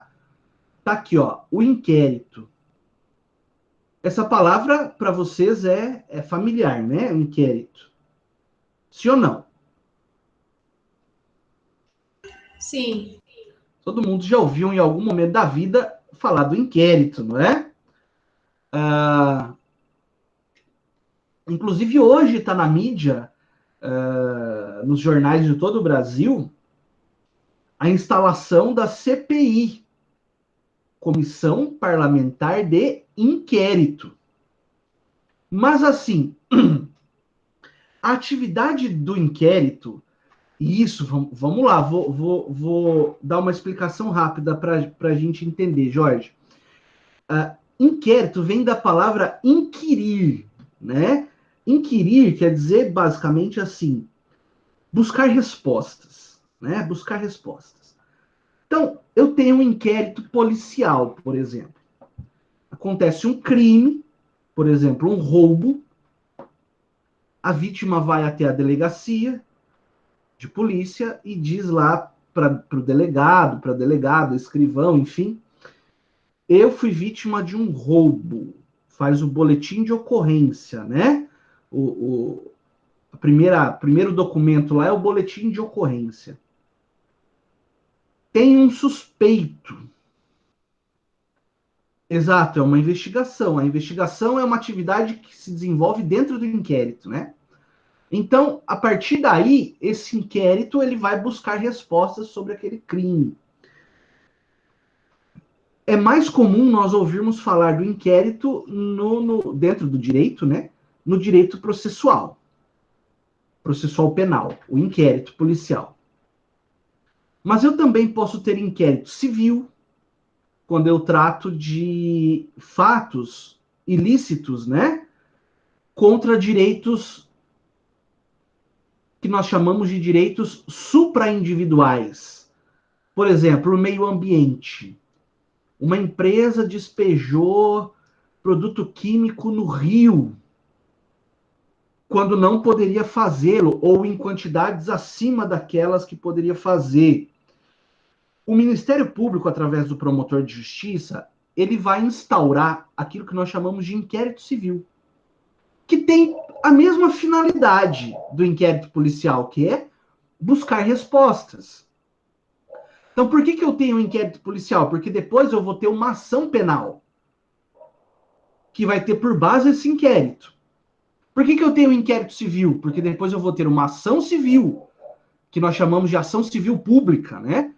Tá aqui, ó, o inquérito. Essa palavra, para vocês, é familiar, né? O inquérito. Sim ou não? Sim. Todo mundo já ouviu em algum momento da vida falar do inquérito, não é? Inclusive, hoje está na mídia, nos jornais de todo o Brasil, a instalação da CPI, Comissão Parlamentar de Inquérito. Mas, assim, a atividade do inquérito, e isso, vamos lá, vou dar uma explicação rápida para a gente entender, Jorge. Inquérito vem da palavra inquirir, né? Inquirir quer dizer, basicamente, assim, buscar respostas, né? Buscar respostas. Então, eu tenho um inquérito policial, por exemplo. Acontece um crime, por exemplo, um roubo. A vítima vai até a delegacia de polícia e diz lá para o delegado, para delegado, escrivão, enfim, eu fui vítima de um roubo. Faz o boletim de ocorrência, né? Primeiro documento lá é o boletim de ocorrência. Tem um suspeito. Exato, é uma investigação. A investigação é uma atividade que se desenvolve dentro do inquérito, né? Então, a partir daí, esse inquérito ele vai buscar respostas sobre aquele crime. É mais comum nós ouvirmos falar do inquérito dentro do direito, né? No direito processual penal, o inquérito policial. Mas eu também posso ter inquérito civil, quando eu trato de fatos ilícitos, né? Contra direitos que nós chamamos de direitos supraindividuais. Por exemplo, o meio ambiente. Uma empresa despejou produto químico no rio, quando não poderia fazê-lo, ou em quantidades acima daquelas que poderia fazer. O Ministério Público, através do promotor de justiça, ele vai instaurar aquilo que nós chamamos de inquérito civil, que tem a mesma finalidade do inquérito policial, que é buscar respostas. Então, por que eu tenho um inquérito policial? Porque depois eu vou ter uma ação penal, que vai ter por base esse inquérito. Por que eu tenho um inquérito civil? Porque depois eu vou ter uma ação civil, que nós chamamos de ação civil pública, né?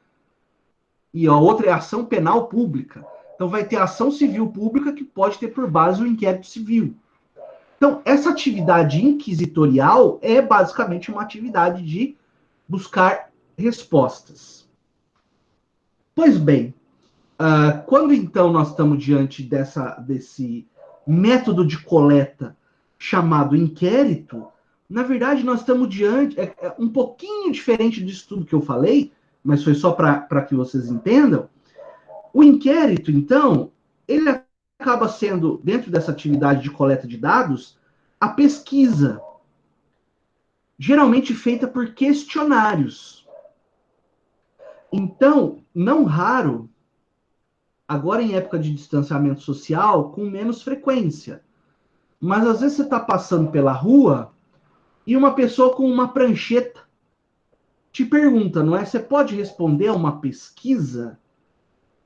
E a outra é a ação penal pública. Então, vai ter a ação civil pública que pode ter por base o inquérito civil. Então, essa atividade inquisitorial é basicamente uma atividade de buscar respostas. Pois bem, quando então nós estamos diante desse método de coleta chamado inquérito, na verdade, nós estamos diante, um pouquinho diferente disso tudo que eu falei, mas foi só para que vocês entendam. O inquérito, então, ele acaba sendo, dentro dessa atividade de coleta de dados, a pesquisa, geralmente feita por questionários. Então, não raro, agora em época de distanciamento social, com menos frequência, mas às vezes você está passando pela rua e uma pessoa com uma prancheta te pergunta, não é? Você pode responder a uma pesquisa?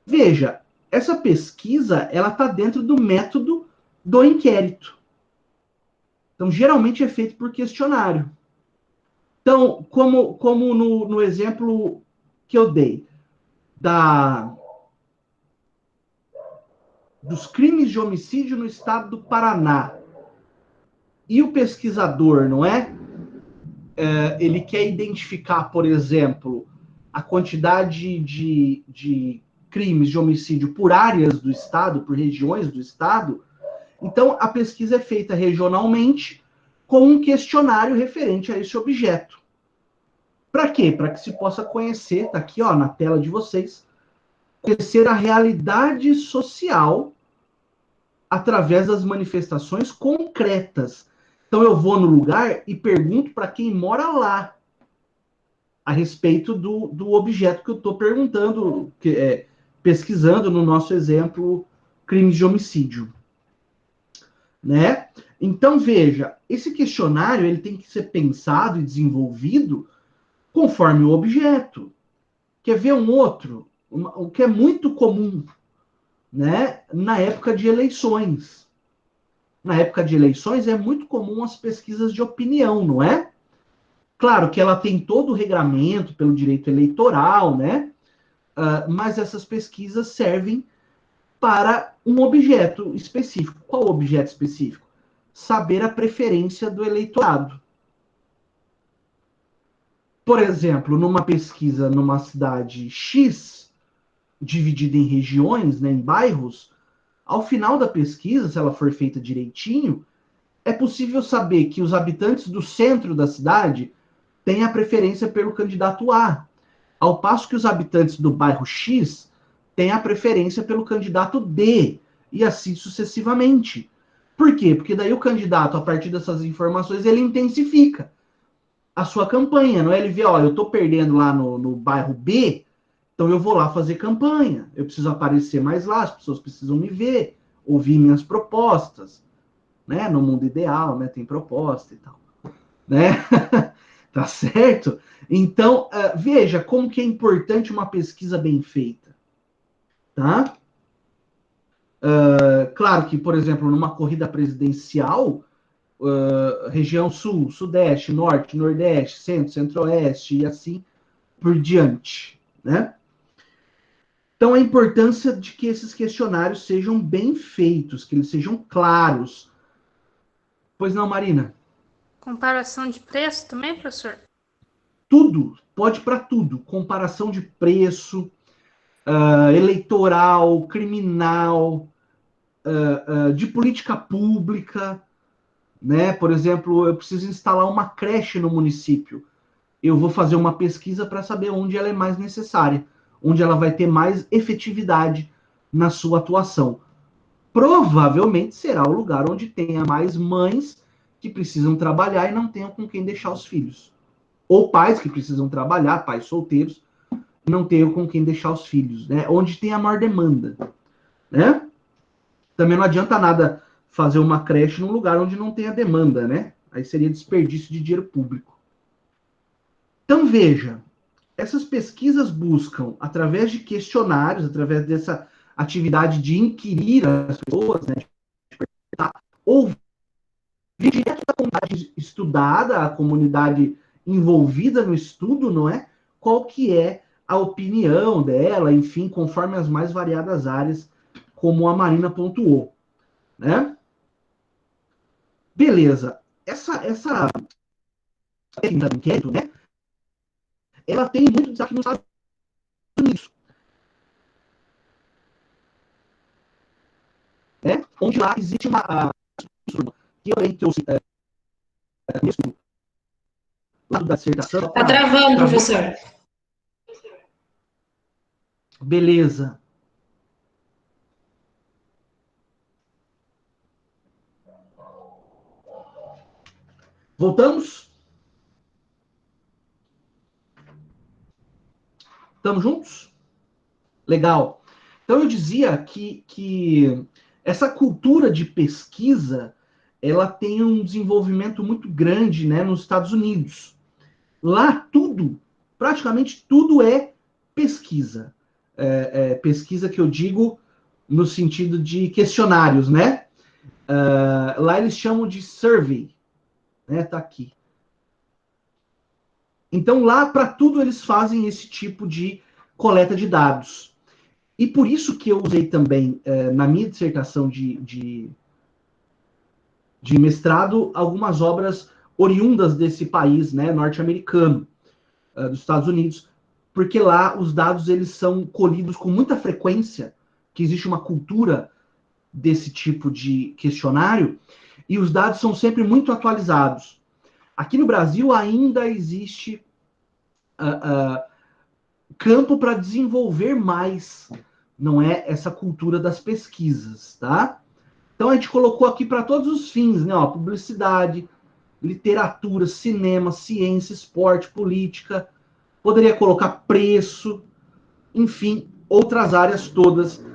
Veja, essa pesquisa, ela está dentro do método do inquérito. Então, geralmente é feito por questionário. Então, como no exemplo que eu dei, dos crimes de homicídio no estado do Paraná, e o pesquisador, não é? Ele quer identificar, por exemplo, a quantidade de crimes de homicídio por áreas do estado, por regiões do estado. Então, a pesquisa é feita regionalmente com um questionário referente a esse objeto. Para quê? Para que se possa conhecer, tá aqui ó, na tela de vocês, conhecer a realidade social através das manifestações concretas. Então eu vou no lugar e pergunto para quem mora lá a respeito do objeto que eu estou perguntando, pesquisando no nosso exemplo, crimes de homicídio. Né? Então, veja, esse questionário ele tem que ser pensado e desenvolvido conforme o objeto. Quer ver um outro? O que é muito comum, né? Na época de eleições. Na época de eleições é muito comum as pesquisas de opinião, não é? Claro que ela tem todo o regramento pelo direito eleitoral, né? Mas essas pesquisas servem para um objeto específico. Qual objeto específico? Saber a preferência do eleitorado. Por exemplo, numa pesquisa numa cidade X, dividida em regiões, né, em bairros, ao final da pesquisa, se ela for feita direitinho, é possível saber que os habitantes do centro da cidade têm a preferência pelo candidato A, ao passo que os habitantes do bairro X têm a preferência pelo candidato D, e assim sucessivamente. Por quê? Porque daí o candidato, a partir dessas informações, ele intensifica a sua campanha, não é? Ele vê, ó, eu estou perdendo lá no bairro B, então eu vou lá fazer campanha, eu preciso aparecer mais lá, as pessoas precisam me ver, ouvir minhas propostas, né? No mundo ideal, né? Tem proposta e tal, né? Tá certo? Então, veja como que é importante uma pesquisa bem feita, tá? Claro que, por exemplo, numa corrida presidencial, região sul, sudeste, norte, nordeste, centro, centro-oeste e assim por diante, né? Então, a importância de que esses questionários sejam bem feitos, que eles sejam claros. Pois não, Marina? Comparação de preço também, professor? Tudo, pode para tudo. Comparação de preço, eleitoral, criminal, de política pública, né? Por exemplo, eu preciso instalar uma creche no município. Eu vou fazer uma pesquisa para saber onde ela é mais necessária, onde ela vai ter mais efetividade na sua atuação. Provavelmente será o lugar onde tenha mais mães que precisam trabalhar e não tenham com quem deixar os filhos. Ou pais que precisam trabalhar, pais solteiros, e não tenham com quem deixar os filhos, né? Onde tem a maior demanda, né? Também não adianta nada fazer uma creche num lugar onde não tenha demanda, né? Aí seria desperdício de dinheiro público. Então, veja, essas pesquisas buscam, através de questionários, através dessa atividade de inquirir as pessoas, né, ouvir direto da comunidade estudada, a comunidade envolvida no estudo, não é? Qual que é a opinião dela, enfim, conforme as mais variadas áreas, como a Marina pontuou, né? Beleza. Essa inquérito, né? Ela tem muito destaque nos Estados Unidos, né? onde lá existe uma que eu lembro que eu conheço lá da dissertação. Tá travando, professor. Beleza. Voltamos? Estamos juntos? Legal. Então eu dizia que essa cultura de pesquisa, ela tem um desenvolvimento muito grande, né, nos Estados Unidos. Lá tudo, praticamente tudo é pesquisa. Pesquisa que eu digo no sentido de questionários, né? Lá eles chamam de survey, né? Tá aqui. Então lá para tudo eles fazem esse tipo de coleta de dados. E por isso que eu usei também na minha dissertação de mestrado algumas obras oriundas desse país, né, norte-americano, dos Estados Unidos, porque lá os dados eles são colhidos com muita frequência, que existe uma cultura desse tipo de questionário, e os dados são sempre muito atualizados. Aqui no Brasil ainda existe campo para desenvolver mais, não é, essa cultura das pesquisas, tá? Então a gente colocou aqui para todos os fins, né? Ó, publicidade, literatura, cinema, ciência, esporte, política, poderia colocar preço, enfim, outras áreas todas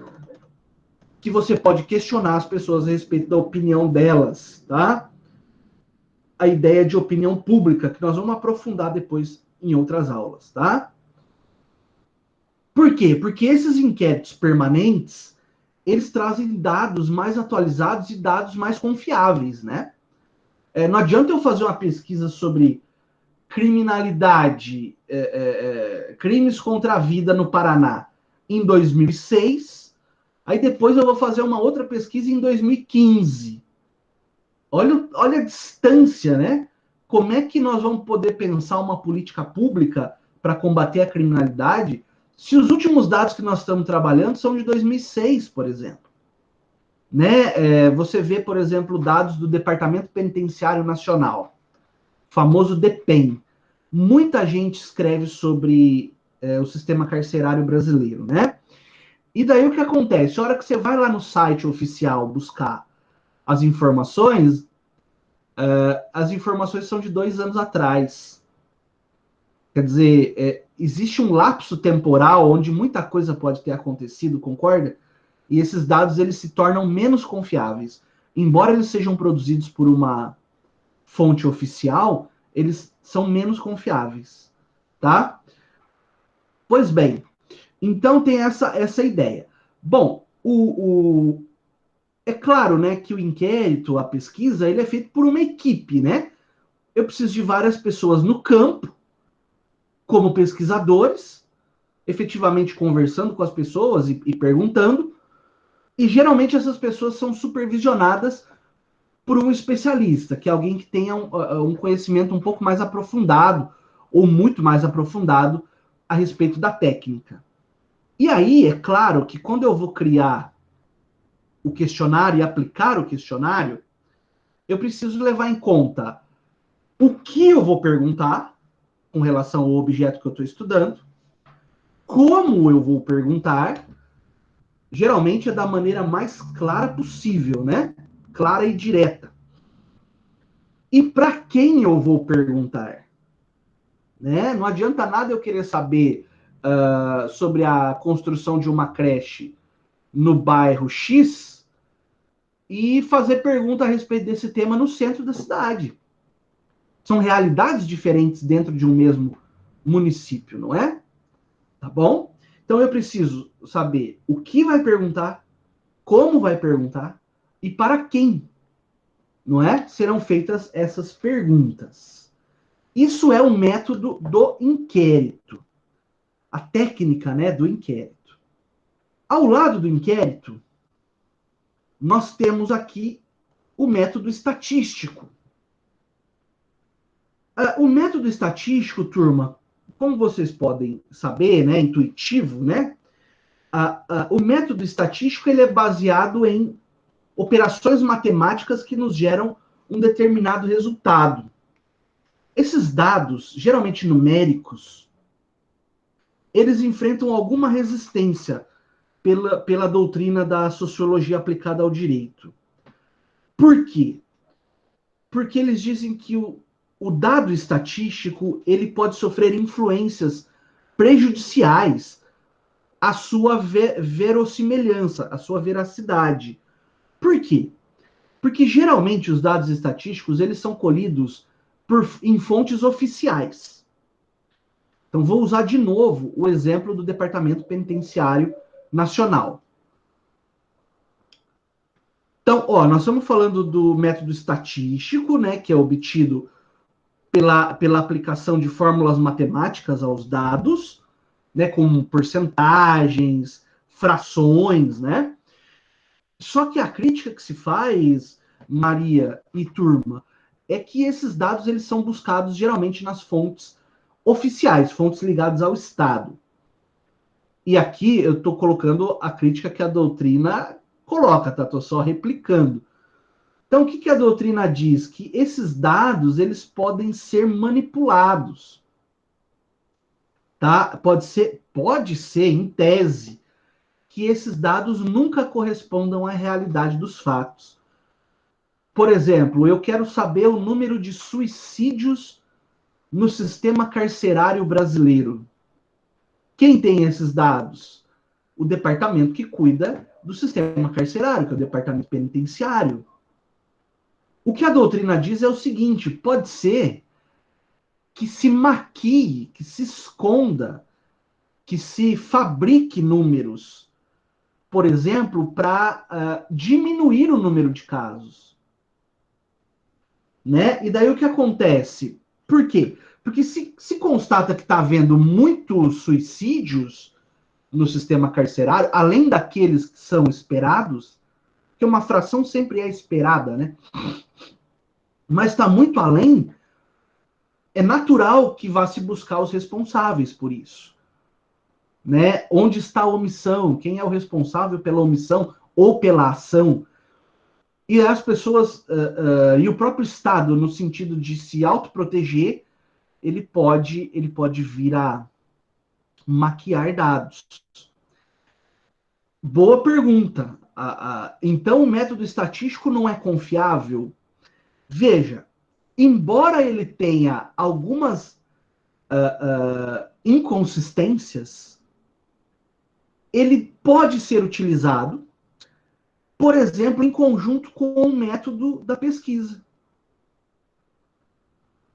que você pode questionar as pessoas a respeito da opinião delas, tá? A ideia de opinião pública, que nós vamos aprofundar depois em outras aulas, tá? Por quê? Porque esses inquéritos permanentes, eles trazem dados mais atualizados e dados mais confiáveis, né? Não adianta eu fazer uma pesquisa sobre criminalidade, crimes contra a vida no Paraná em 2006, aí depois eu vou fazer uma outra pesquisa em 2015. Olha a distância, né? Como é que nós vamos poder pensar uma política pública para combater a criminalidade se os últimos dados que nós estamos trabalhando são de 2006, por exemplo? Né? Você vê, por exemplo, dados do Departamento Penitenciário Nacional, famoso DEPEN. Muita gente escreve sobre o sistema carcerário brasileiro, né? E daí o que acontece? A hora que você vai lá no site oficial buscar as informações são de 2 anos atrás. Quer dizer, existe um lapso temporal onde muita coisa pode ter acontecido, concorda? E esses dados eles se tornam menos confiáveis. Embora eles sejam produzidos por uma fonte oficial, eles são menos confiáveis, tá? Pois bem, então tem essa ideia. Bom, é claro, né, que o inquérito, a pesquisa, ele é feito por uma equipe, né? Eu preciso de várias pessoas no campo, como pesquisadores, efetivamente conversando com as pessoas e perguntando, e geralmente essas pessoas são supervisionadas por um especialista, que é alguém que tenha um conhecimento um pouco mais aprofundado, ou muito mais aprofundado, a respeito da técnica. E aí, é claro que quando eu vou criar o questionário e aplicar o questionário, eu preciso levar em conta o que eu vou perguntar com relação ao objeto que eu estou estudando, como eu vou perguntar, geralmente é da maneira mais clara possível, né? Clara e direta. E para quem eu vou perguntar? Né? Não adianta nada eu querer saber sobre a construção de uma creche no bairro X e fazer pergunta a respeito desse tema no centro da cidade. São realidades diferentes dentro de um mesmo município, não é? Tá bom? Então eu preciso saber o que vai perguntar, como vai perguntar e para quem, não é? Serão feitas essas perguntas. Isso é o método do inquérito. A técnica, né, do inquérito. Ao lado do inquérito, nós temos aqui o método estatístico. O método estatístico, turma, como vocês podem saber, né, intuitivo, né, o método estatístico ele é baseado em operações matemáticas que nos geram um determinado resultado. Esses dados, geralmente numéricos, eles enfrentam alguma resistência pela doutrina da sociologia aplicada ao direito. Por quê? Porque eles dizem que o dado estatístico ele pode sofrer influências prejudiciais à sua verossimilhança, à sua veracidade. Por quê? Porque geralmente os dados estatísticos eles são colhidos em fontes oficiais. Então vou usar de novo o exemplo do Departamento Penitenciário Nacional. Então, nós estamos falando do método estatístico, né, que é obtido pela aplicação de fórmulas matemáticas aos dados, né, com porcentagens, frações, né? Só que a crítica que se faz, Maria e turma, é que esses dados eles são buscados geralmente nas fontes oficiais, fontes ligadas ao Estado. E aqui eu estou colocando a crítica que a doutrina coloca, tá? Estou só replicando. Então, o que a doutrina diz? Que esses dados eles podem ser manipulados. Tá? Pode ser, em tese, que esses dados nunca correspondam à realidade dos fatos. Por exemplo, eu quero saber o número de suicídios no sistema carcerário brasileiro. Quem tem esses dados? O departamento que cuida do sistema carcerário, que é o departamento penitenciário. O que a doutrina diz é o seguinte: pode ser que se maquie, que se esconda, que se fabrique números, por exemplo, para diminuir o número de casos. Né? E daí o que acontece? Por quê? Porque se constata que está havendo muitos suicídios no sistema carcerário, além daqueles que são esperados, que uma fração sempre é esperada, né? Mas está muito além, é natural que vá se buscar os responsáveis por isso. Né? Onde está a omissão? Quem é o responsável pela omissão ou pela ação? E as pessoas, e o próprio Estado, no sentido de se autoproteger, ele pode vir a maquiar dados. Boa pergunta. Então, o método estatístico não é confiável? Veja, embora ele tenha algumas inconsistências, ele pode ser utilizado, por exemplo, em conjunto com o método da pesquisa.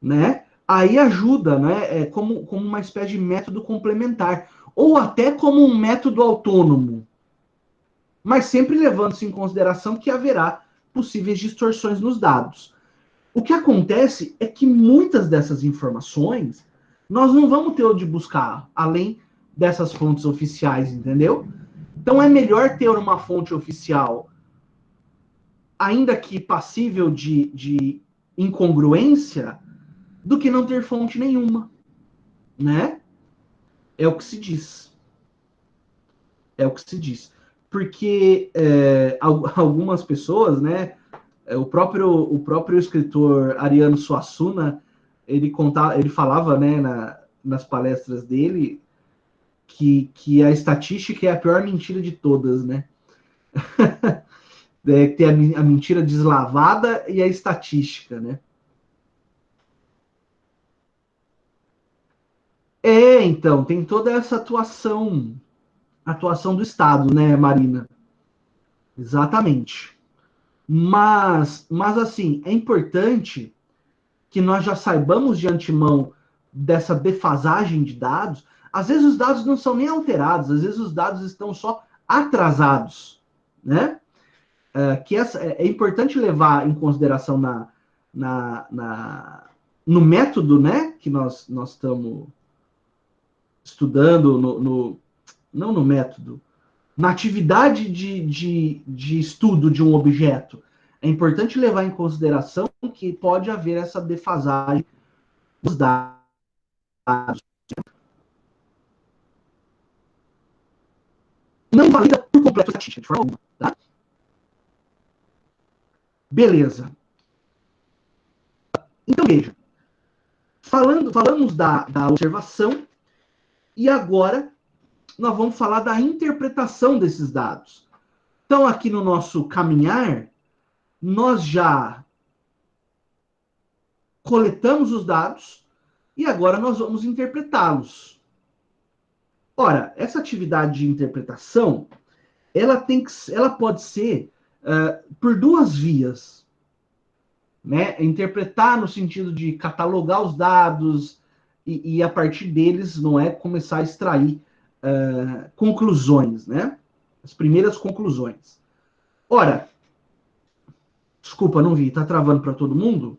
Né? Aí ajuda, né? Como uma espécie de método complementar, ou até como um método autônomo, mas sempre levando-se em consideração que haverá possíveis distorções nos dados. O que acontece é que muitas dessas informações nós não vamos ter onde buscar, além dessas fontes oficiais, entendeu? Então é melhor ter uma fonte oficial, ainda que passível de incongruência, do que não ter fonte nenhuma, né? É o que se diz. É o que se diz. Porque algumas pessoas, né? O próprio escritor Ariano Suassuna, ele falava, né, nas palestras dele, que a estatística é a pior mentira de todas, né? Tem a mentira deslavada e a estatística, né? Então, tem toda essa atuação do Estado, né, Marina? Exatamente. Mas assim, é importante que nós já saibamos de antemão dessa defasagem de dados. Às vezes os dados não são nem alterados, às vezes os dados estão só atrasados, né? É importante levar em consideração no método, né, que nós estamos estudando, não no método, na atividade de estudo de um objeto. É importante levar em consideração que pode haver essa defasagem dos dados. Não valida por completo a estatística, de forma alguma. Tá? Beleza. Então, veja. Falamos da observação e agora nós vamos falar da interpretação desses dados. Então, aqui no nosso caminhar, nós já coletamos os dados e agora nós vamos interpretá-los. Ora, essa atividade de interpretação, ela pode ser por duas vias, né? Interpretar no sentido de catalogar os dados e a partir deles, não é, começar a extrair conclusões, né? As primeiras conclusões. Ora, desculpa, não vi, tá travando para todo mundo?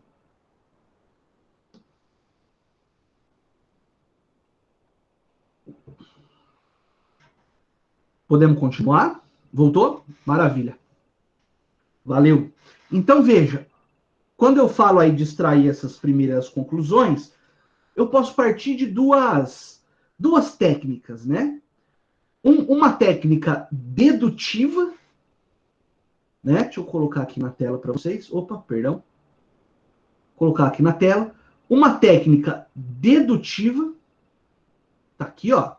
Podemos continuar? Voltou? Maravilha. Valeu. Então, veja, quando eu falo aí de extrair essas primeiras conclusões, eu posso partir de duas técnicas, né? Uma técnica dedutiva, né? Deixa eu colocar aqui na tela para vocês. Opa, perdão. Vou colocar aqui na tela. Uma técnica dedutiva. Tá aqui, ó.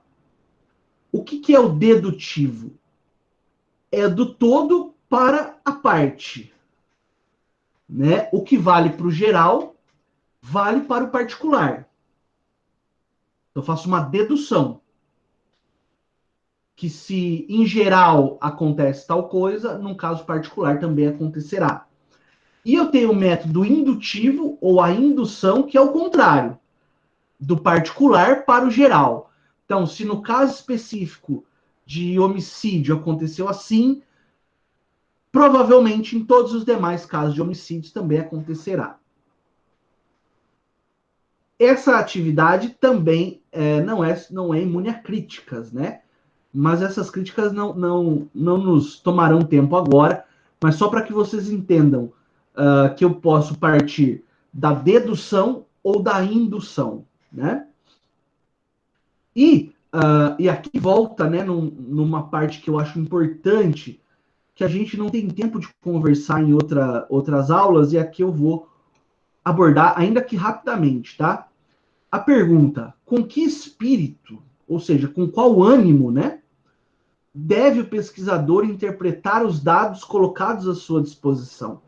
O que é o dedutivo? É do todo para a parte, né? O que vale para o geral, vale para o particular. Eu faço uma dedução. Que se em geral acontece tal coisa, num caso particular também acontecerá. E eu tenho o método indutivo, ou a indução, que é o contrário. Do particular para o geral. Então, se no caso específico de homicídio aconteceu assim, provavelmente em todos os demais casos de homicídios também acontecerá. Essa atividade também não é imune a críticas, né? Mas essas críticas não nos tomarão tempo agora, mas só para que vocês entendam que eu posso partir da dedução ou da indução, né? E aqui volta, né, numa parte que eu acho importante, que a gente não tem tempo de conversar em outras aulas, e aqui eu vou abordar, ainda que rapidamente, tá? A pergunta, com que espírito, ou seja, com qual ânimo, né, deve o pesquisador interpretar os dados colocados à sua disposição?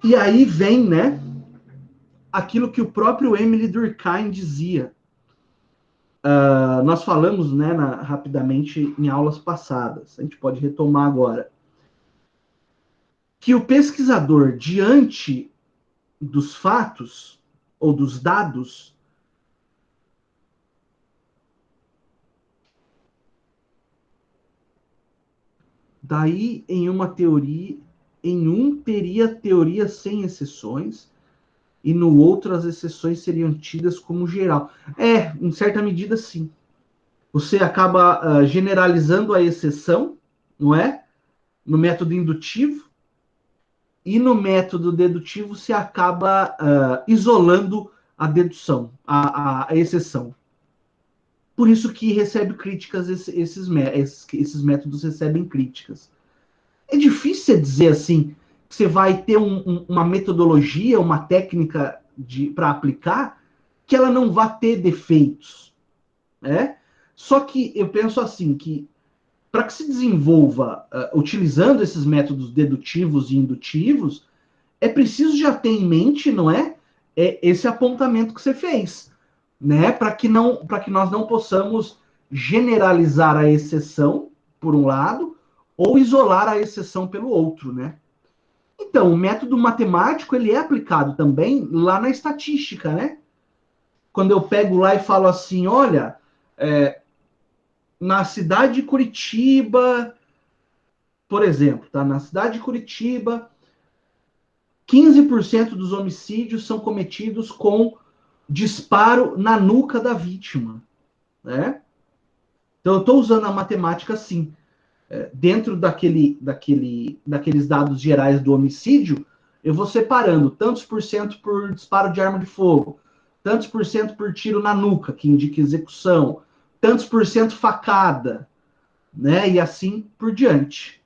E aí vem, né, aquilo que o próprio Emile Durkheim dizia. Nós falamos, né, rapidamente em aulas passadas, a gente pode retomar agora, que o pesquisador, diante dos fatos ou dos dados, daí em um teria teoria sem exceções, e no outro as exceções seriam tidas como geral. Em certa medida, sim. Você acaba generalizando a exceção, não é? No método indutivo, e no método dedutivo se acaba isolando a dedução, a exceção. Por isso que recebe críticas, esses métodos recebem críticas. É difícil dizer assim, que você vai ter uma metodologia, uma técnica para aplicar, que ela não vai ter defeitos. Né? Só que eu penso assim, que para que se desenvolva utilizando esses métodos dedutivos e indutivos, é preciso já ter em mente, não é? Esse apontamento que você fez, né? Para que nós não possamos generalizar a exceção, por um lado, ou isolar a exceção pelo outro, né? Então, o método matemático, ele é aplicado também lá na estatística, né? Quando eu pego lá e falo assim, olha, na cidade de Curitiba, por exemplo, tá? Na cidade de Curitiba, 15% dos homicídios são cometidos com disparo na nuca da vítima, né? Então, eu estou usando a matemática, sim. Dentro daqueles dados gerais do homicídio, eu vou separando tantos por cento por disparo de arma de fogo, tantos por cento por tiro na nuca, que indica execução, tantos por cento facada, né? E assim por diante.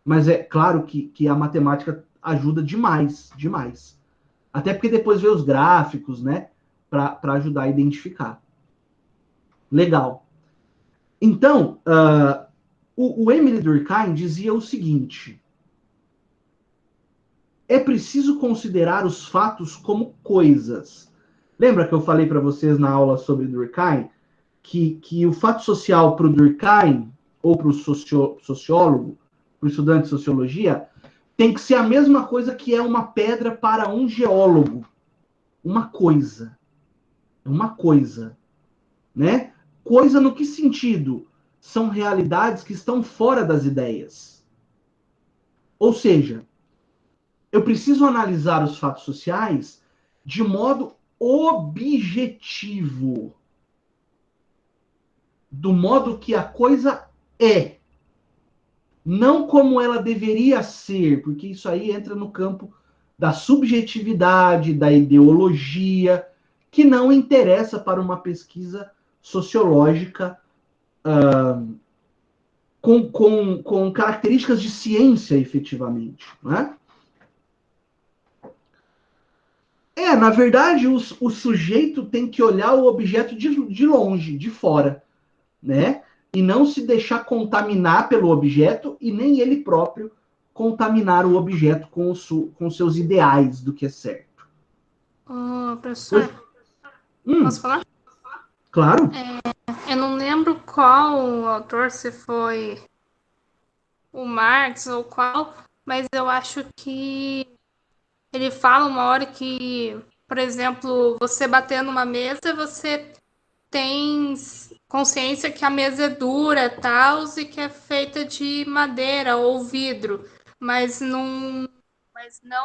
Mas é claro que a matemática ajuda demais, demais. Até porque depois vê os gráficos, né? Para ajudar a identificar. Legal. Então, o Emile Durkheim dizia o seguinte: é preciso considerar os fatos como coisas. Lembra que eu falei para vocês na aula sobre Durkheim que o fato social para o Durkheim, ou para o sociólogo, para o estudante de sociologia, tem que ser a mesma coisa que é uma pedra para um geólogo. Uma coisa. Uma coisa. Né? Coisa no que sentido? São realidades que estão fora das ideias. Ou seja, eu preciso analisar os fatos sociais de modo objetivo. Do modo que a coisa é. Não como ela deveria ser, porque isso aí entra no campo da subjetividade, da ideologia, que não interessa para uma pesquisa sociológica com características de ciência, efetivamente. Né? Na verdade, o sujeito tem que olhar o objeto de longe, de fora, né? E não se deixar contaminar pelo objeto e nem ele próprio contaminar o objeto com seus ideais do que é certo. Professor, posso falar? Claro. Eu não lembro qual o autor, se foi o Marx ou qual, mas eu acho que ele fala uma hora que, por exemplo, você bater numa mesa, você tem consciência que a mesa é dura, tal, e que é feita de madeira ou vidro, mas não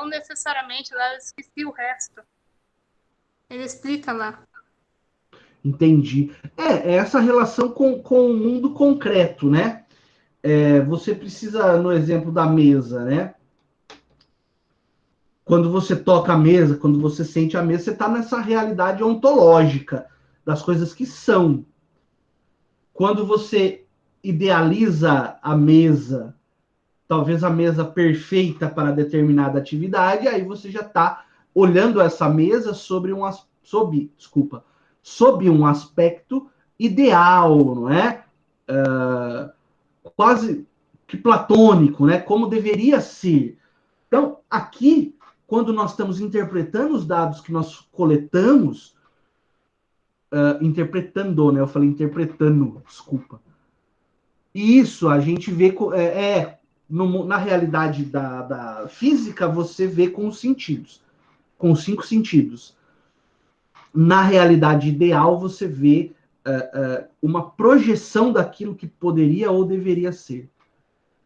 necessariamente. Lá eu esqueci o resto. Ele explica lá. Entendi. Essa relação com o mundo concreto, né? Você precisa, no exemplo da mesa, né? Quando você toca a mesa, quando você sente a mesa, você está nessa realidade ontológica das coisas que são. Quando você idealiza a mesa, talvez a mesa perfeita para determinada atividade, aí você já está olhando essa mesa sob um aspecto ideal, não é? Quase que platônico, né? Como deveria ser. Então, aqui, quando nós estamos interpretando os dados que nós coletamos, interpretando, né? Eu falei interpretando, desculpa. E isso a gente vê na realidade da física, você vê com os sentidos, com os 5 sentidos. Na realidade ideal, você vê uma projeção daquilo que poderia ou deveria ser,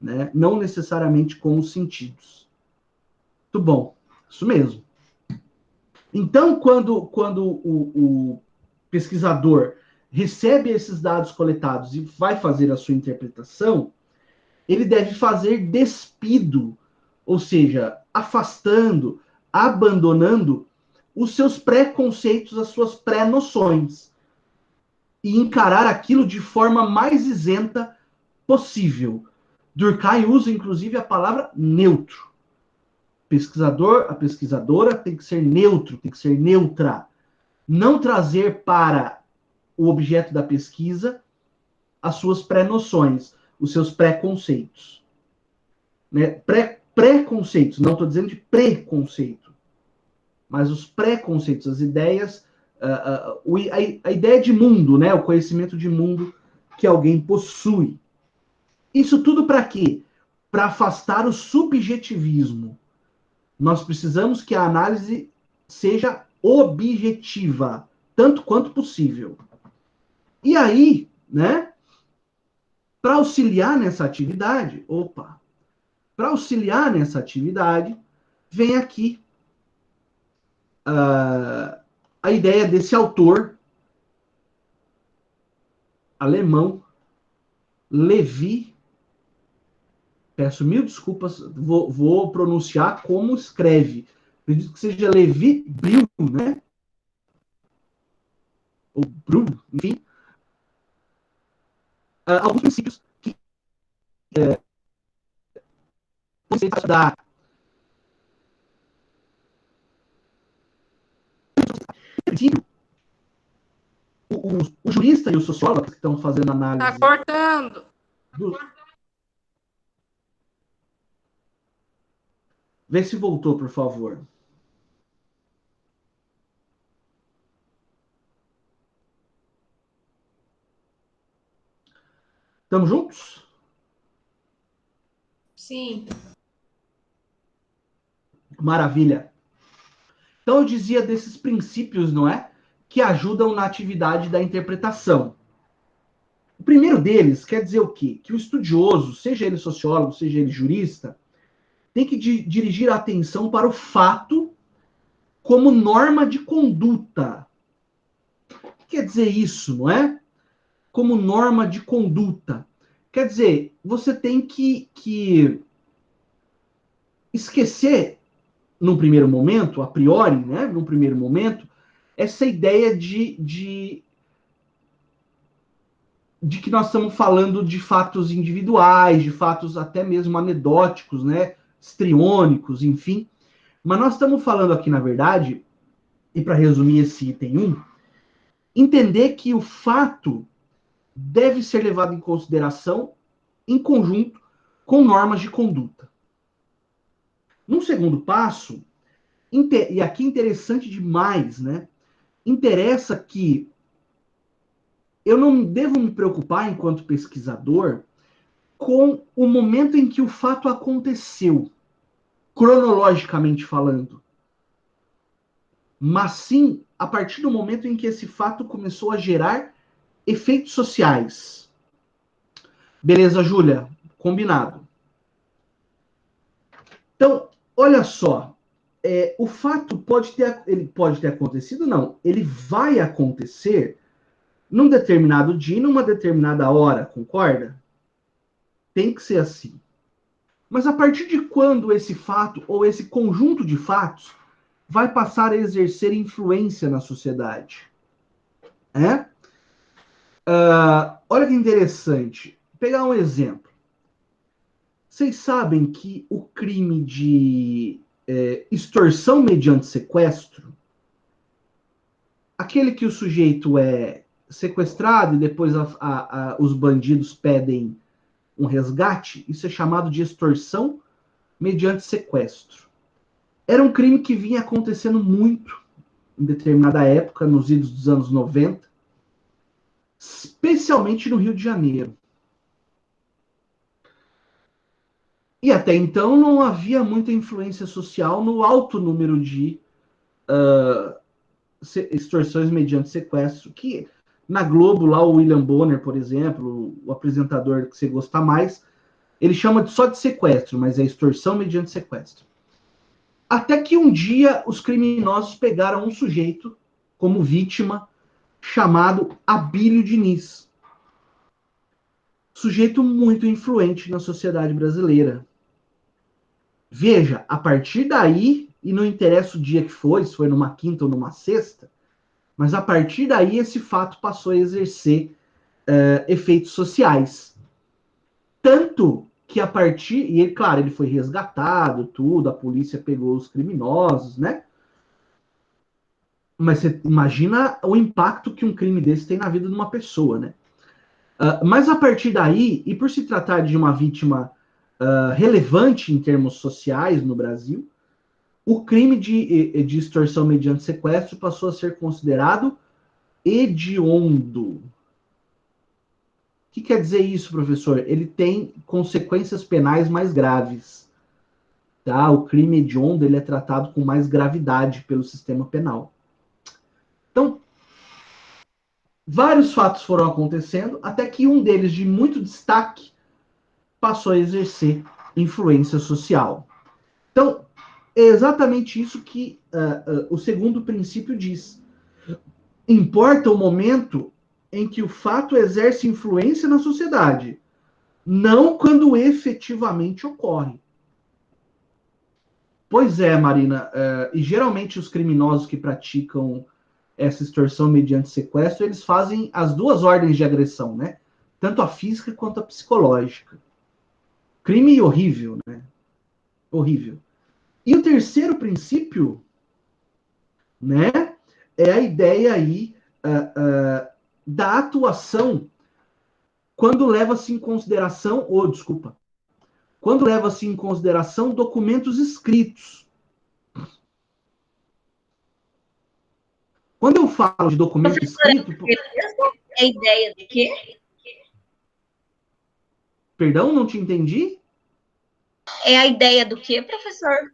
né? Não necessariamente com os sentidos. Muito bom, isso mesmo. Então, quando o pesquisador recebe esses dados coletados e vai fazer a sua interpretação, ele deve fazer despido, ou seja, afastando, abandonando os seus preconceitos, as suas pré-noções, e encarar aquilo de forma mais isenta possível. Durkheim usa, inclusive, a palavra neutro. A pesquisadora tem que ser neutro, tem que ser neutra. Não trazer para o objeto da pesquisa as suas pré-noções, os seus preconceitos. Né? Preconceitos, não estou dizendo de preconceito, mas os preconceitos, as ideias, a ideia de mundo, né? O conhecimento de mundo que alguém possui. Isso tudo para quê? Para afastar o subjetivismo. Nós precisamos que a análise seja objetiva, tanto quanto possível. E aí, né? Para auxiliar nessa atividade, vem aqui a ideia desse autor alemão, Levi. Peço mil desculpas, vou pronunciar como escreve. Acredito que seja Levi Brill, né? Ou Brill, enfim. Alguns princípios que Você vai estudar. O jurista e o sociólogo que estão fazendo análise. Tá cortando. Vê se voltou, por favor. Estamos juntos? Sim. Maravilha. Então eu dizia desses princípios, não é? Que ajudam na atividade da interpretação. O primeiro deles quer dizer o quê? Que o estudioso, seja ele sociólogo, seja ele jurista, tem que dirigir a atenção para o fato como norma de conduta. O que quer dizer isso, não é? Como norma de conduta. Quer dizer, você tem que esquecer, num primeiro momento, a priori, né? Num primeiro momento, essa ideia de que nós estamos falando de fatos individuais, de fatos até mesmo anedóticos, né? Estriônicos, enfim. Mas nós estamos falando aqui, na verdade, e para resumir esse item 1, entender que o fato deve ser levado em consideração em conjunto com normas de conduta. Num segundo passo, e aqui interessante demais, né? Interessa que eu não devo me preocupar, enquanto pesquisador, com o momento em que o fato aconteceu, cronologicamente falando, mas sim a partir do momento em que esse fato começou a gerar efeitos sociais. Beleza, Júlia? Combinado. Então, olha só, o fato ele pode ter acontecido, não. Ele vai acontecer num determinado dia, numa determinada hora, concorda? Tem que ser assim. Mas a partir de quando esse fato, ou esse conjunto de fatos, vai passar a exercer influência na sociedade? Olha que interessante. Vou pegar um exemplo. Vocês sabem que o crime de extorsão mediante sequestro, aquele que o sujeito é sequestrado e depois os bandidos pedem um resgate, isso é chamado de extorsão mediante sequestro. Era um crime que vinha acontecendo muito em determinada época, nos idos dos anos 90, especialmente no Rio de Janeiro. E até então não havia muita influência social no alto número de extorsões mediante sequestro, que na Globo, lá o William Bonner, por exemplo, o apresentador que você gosta mais, ele chama só de sequestro, mas é extorsão mediante sequestro. Até que um dia os criminosos pegaram um sujeito como vítima chamado Abílio Diniz. Sujeito muito influente na sociedade brasileira. Veja, a partir daí, e não interessa o dia que foi, se foi numa quinta ou numa sexta, mas a partir daí esse fato passou a exercer efeitos sociais. Tanto que a partir... E ele, claro, ele foi resgatado, tudo, a polícia pegou os criminosos, né? Mas você imagina o impacto que um crime desse tem na vida de uma pessoa, né? Mas a partir daí, e por se tratar de uma vítima relevante em termos sociais no Brasil, o crime de extorsão mediante sequestro passou a ser considerado hediondo. O que quer dizer isso, professor? Ele tem consequências penais mais graves. Tá? O crime hediondo ele é tratado com mais gravidade pelo sistema penal. Então, vários fatos foram acontecendo, até que um deles, de muito destaque, passou a exercer influência social. Então, é exatamente isso que o segundo princípio diz. Importa o momento em que o fato exerce influência na sociedade, não quando efetivamente ocorre. Pois é, Marina, e geralmente os criminosos que praticam essa extorsão mediante sequestro, eles fazem as duas ordens de agressão, né? Tanto a física quanto a psicológica. Crime horrível, né? Horrível. E o terceiro princípio, né, é a ideia aí da atuação quando leva-se em consideração, quando leva-se em consideração documentos escritos. Quando eu falo de documento escrito... É a ideia do quê? Perdão, não te entendi? É a ideia do quê, professor?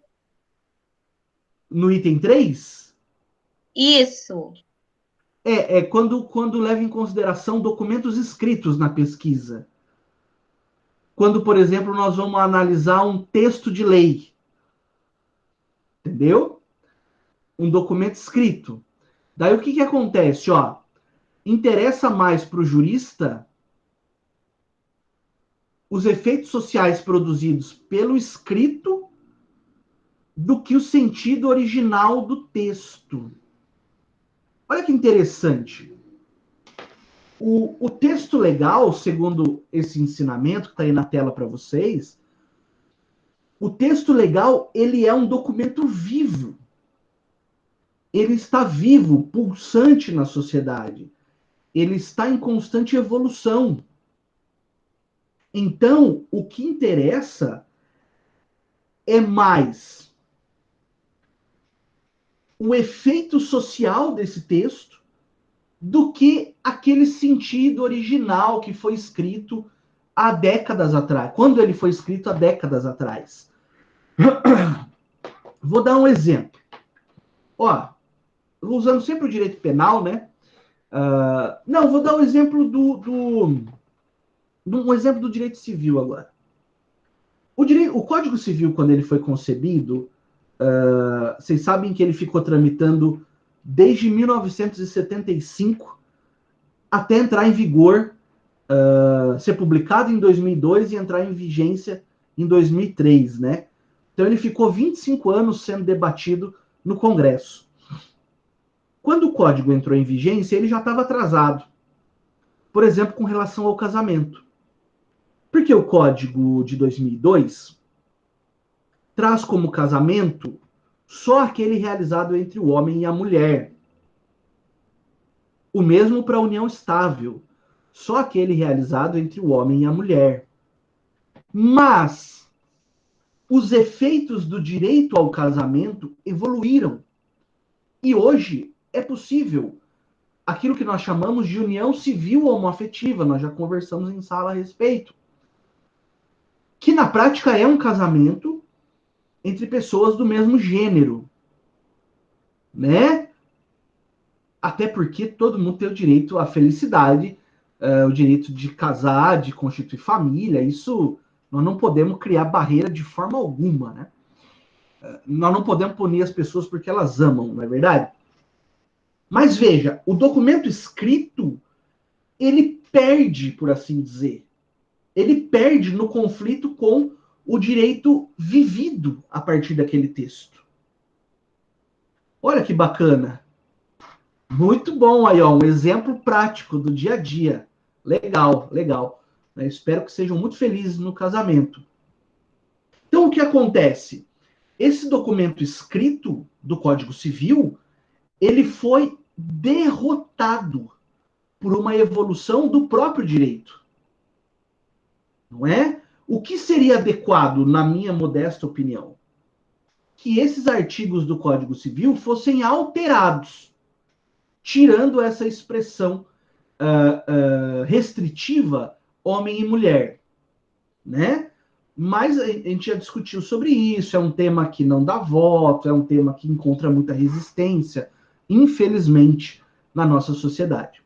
No item 3? Isso. É quando leva em consideração documentos escritos na pesquisa. Quando, por exemplo, nós vamos analisar um texto de lei. Entendeu? Um documento escrito. Daí o que acontece? Ó, interessa mais para o jurista os efeitos sociais produzidos pelo escrito do que o sentido original do texto. Olha que interessante. O texto legal, segundo esse ensinamento que está aí na tela para vocês, o texto legal ele é um documento vivo. Ele está vivo, pulsante na sociedade. Ele está em constante evolução. Então, o que interessa é mais o efeito social desse texto do que aquele sentido original que foi escrito há décadas atrás. Quando ele foi escrito há décadas atrás. Vou dar um exemplo. Ó, usando sempre o direito penal, né? Não, vou dar um exemplo um exemplo do direito civil agora. O Código Civil, quando ele foi concebido, vocês sabem que ele ficou tramitando desde 1975 até entrar em vigor, ser publicado em 2002 e entrar em vigência em 2003, né? Então ele ficou 25 anos sendo debatido no Congresso. Quando o código entrou em vigência, ele já estava atrasado. Por exemplo, com relação ao casamento. Porque o código de 2002 traz como casamento só aquele realizado entre o homem e a mulher. O mesmo para a união estável, só aquele realizado entre o homem e a mulher. Mas os efeitos do direito ao casamento evoluíram. E hoje é possível aquilo que nós chamamos de união civil homoafetiva, nós já conversamos em sala a respeito, que na prática é um casamento entre pessoas do mesmo gênero, né? Até porque todo mundo tem o direito à felicidade, o direito de casar, de constituir família, isso nós não podemos criar barreira de forma alguma, né? Nós não podemos punir as pessoas porque elas amam, não é verdade? Mas veja, o documento escrito, ele perde, por assim dizer. Ele perde no conflito com o direito vivido a partir daquele texto. Olha que bacana. Muito bom aí, ó, um exemplo prático do dia a dia. Legal, legal. Eu espero que sejam muito felizes no casamento. Então, o que acontece? Esse documento escrito do Código Civil, ele foi derrotado por uma evolução do próprio direito. Não é? O que seria adequado, na minha modesta opinião? Que esses artigos do Código Civil fossem alterados, tirando essa expressão restritiva homem e mulher, né? Mas a gente já discutiu sobre isso, é um tema que não dá voto, é um tema que encontra muita resistência, infelizmente, na nossa sociedade.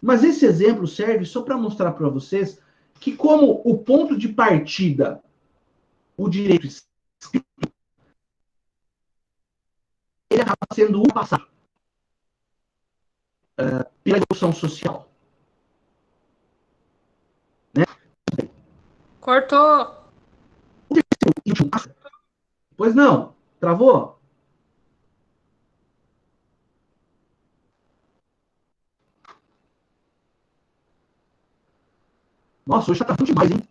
Mas esse exemplo serve só para mostrar para vocês que como o ponto de partida, o direito escrito, ele acaba sendo o passado pela evolução social. Né? Cortou. Pois não, travou? Nossa, hoje já tá ruim demais, hein?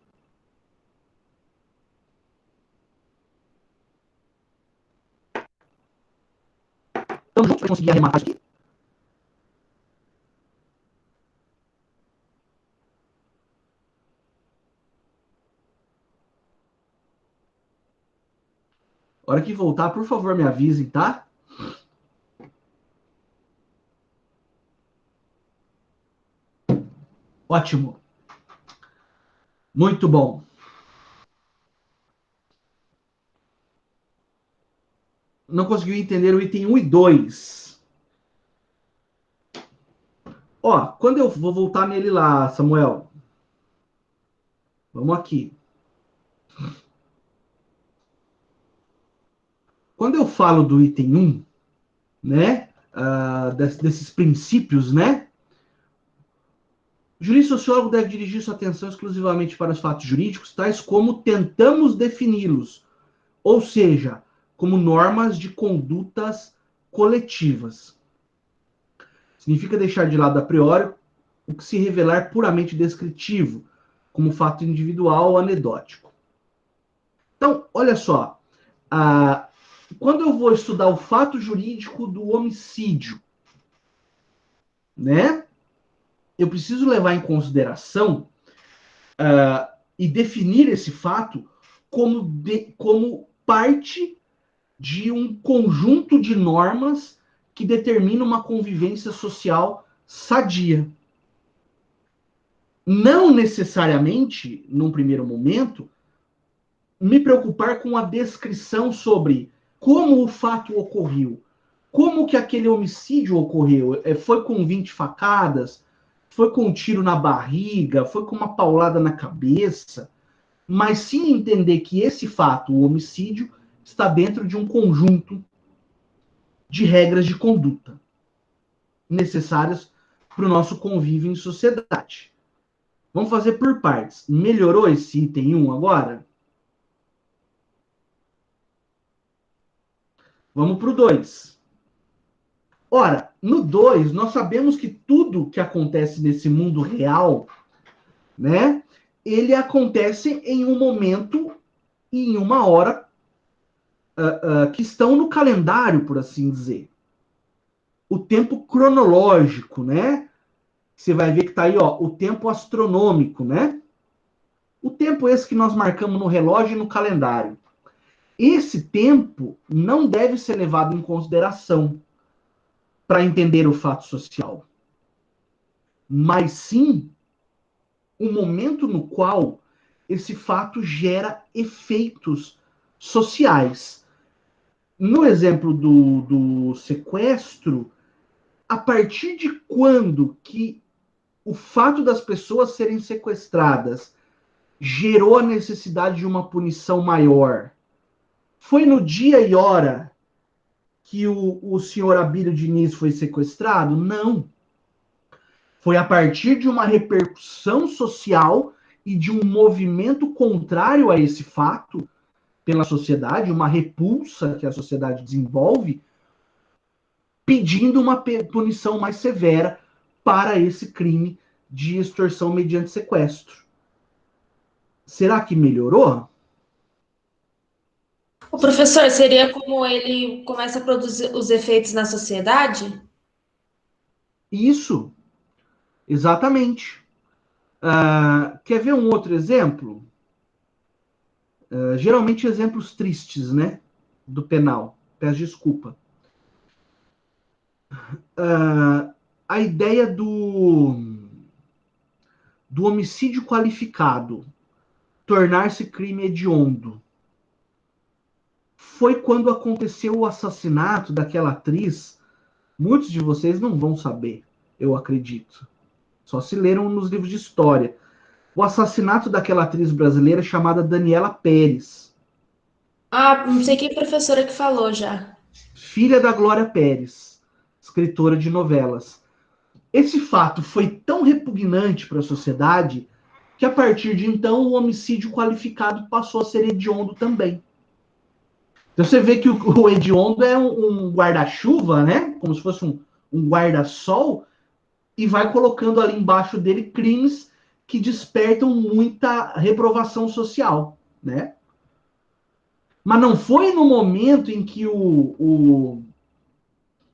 conseguir arrematar isso aqui? Hora que voltar, por favor, me avisem, tá? Ótimo. Muito bom. Não conseguiu entender o item 1 e 2. Ó, quando eu vou voltar nele lá, Samuel. Vamos aqui. Quando eu falo do item 1, né? Desses princípios, né? O jurista sociólogo deve dirigir sua atenção exclusivamente para os fatos jurídicos, tais como tentamos defini-los, ou seja, como normas de condutas coletivas. Significa deixar de lado a priori o que se revelar puramente descritivo, como fato individual ou anedótico. Então, olha só, quando eu vou estudar o fato jurídico do homicídio, né? Eu preciso levar em consideração e definir esse fato como parte de um conjunto de normas que determina uma convivência social sadia. Não necessariamente, num primeiro momento, me preocupar com a descrição sobre como o fato ocorreu, como que aquele homicídio ocorreu. Foi com 20 facadas, foi com um tiro na barriga, foi com uma paulada na cabeça, mas sim entender que esse fato, o homicídio, está dentro de um conjunto de regras de conduta necessárias para o nosso convívio em sociedade. Vamos fazer por partes. Melhorou esse item 1 agora? Vamos para o 2. Ora, no 2, nós sabemos que tudo que acontece nesse mundo real, né, ele acontece em um momento e em uma hora que estão no calendário, por assim dizer. O tempo cronológico, né? Você vai ver que está aí, ó, o tempo astronômico, né? O tempo esse que nós marcamos no relógio e no calendário. Esse tempo não deve ser levado em consideração para entender o fato social, mas sim o momento no qual esse fato gera efeitos sociais. No exemplo do sequestro, a partir de quando que o fato das pessoas serem sequestradas gerou a necessidade de uma punição maior? Foi no dia e hora que o senhor Abílio Diniz foi sequestrado? Não. Foi a partir de uma repercussão social e de um movimento contrário a esse fato pela sociedade, uma repulsa que a sociedade desenvolve, pedindo uma punição mais severa para esse crime de extorsão mediante sequestro. Será que melhorou? O professor, seria como ele começa a produzir os efeitos na sociedade? Isso, exatamente. Quer ver um outro exemplo? Geralmente exemplos tristes, né? Do penal. Peço desculpa. A ideia do homicídio qualificado tornar-se crime hediondo foi quando aconteceu o assassinato daquela atriz. Muitos de vocês não vão saber, eu acredito. Só se leram nos livros de história. O assassinato daquela atriz brasileira chamada Daniela Pérez. Ah, não sei que professora que falou já. Filha da Glória Pérez, escritora de novelas. Esse fato foi tão repugnante para a sociedade que, a partir de então, o homicídio qualificado passou a ser hediondo também. Então você vê que o hediondo é um guarda-chuva, né? Como se fosse um guarda-sol, e vai colocando ali embaixo dele crimes que despertam muita reprovação social, né? Mas não foi no momento em que o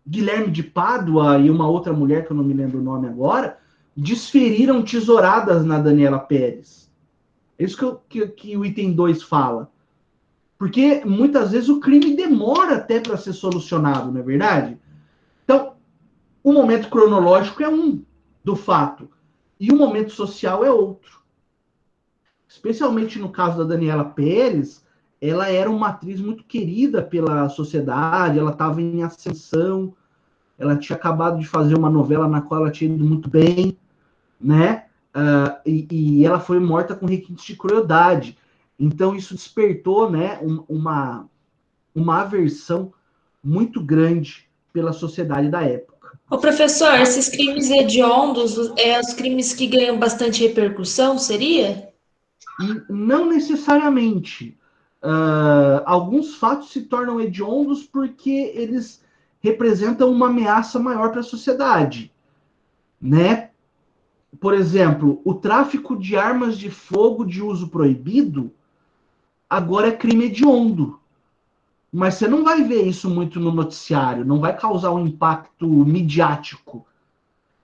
Guilherme de Pádua e uma outra mulher, que eu não me lembro o nome agora, desferiram tesouradas na Daniela Pérez. É isso que o item 2 fala. Porque muitas vezes o crime demora até para ser solucionado, não é verdade? Então, o momento cronológico é um do fato, e o momento social é outro. Especialmente no caso da Daniela Pérez, ela era uma atriz muito querida pela sociedade, ela estava em ascensão, ela tinha acabado de fazer uma novela na qual ela tinha ido muito bem, né? E ela foi morta com requintes de crueldade. Então isso despertou, né, uma aversão muito grande pela sociedade da época. Ô, professor, esses crimes hediondos, os crimes que ganham bastante repercussão, seria? Não necessariamente. Alguns fatos se tornam hediondos porque eles representam uma ameaça maior para a sociedade, né? Por exemplo, o tráfico de armas de fogo de uso proibido agora é crime hediondo. Mas você não vai ver isso muito no noticiário, não vai causar um impacto midiático.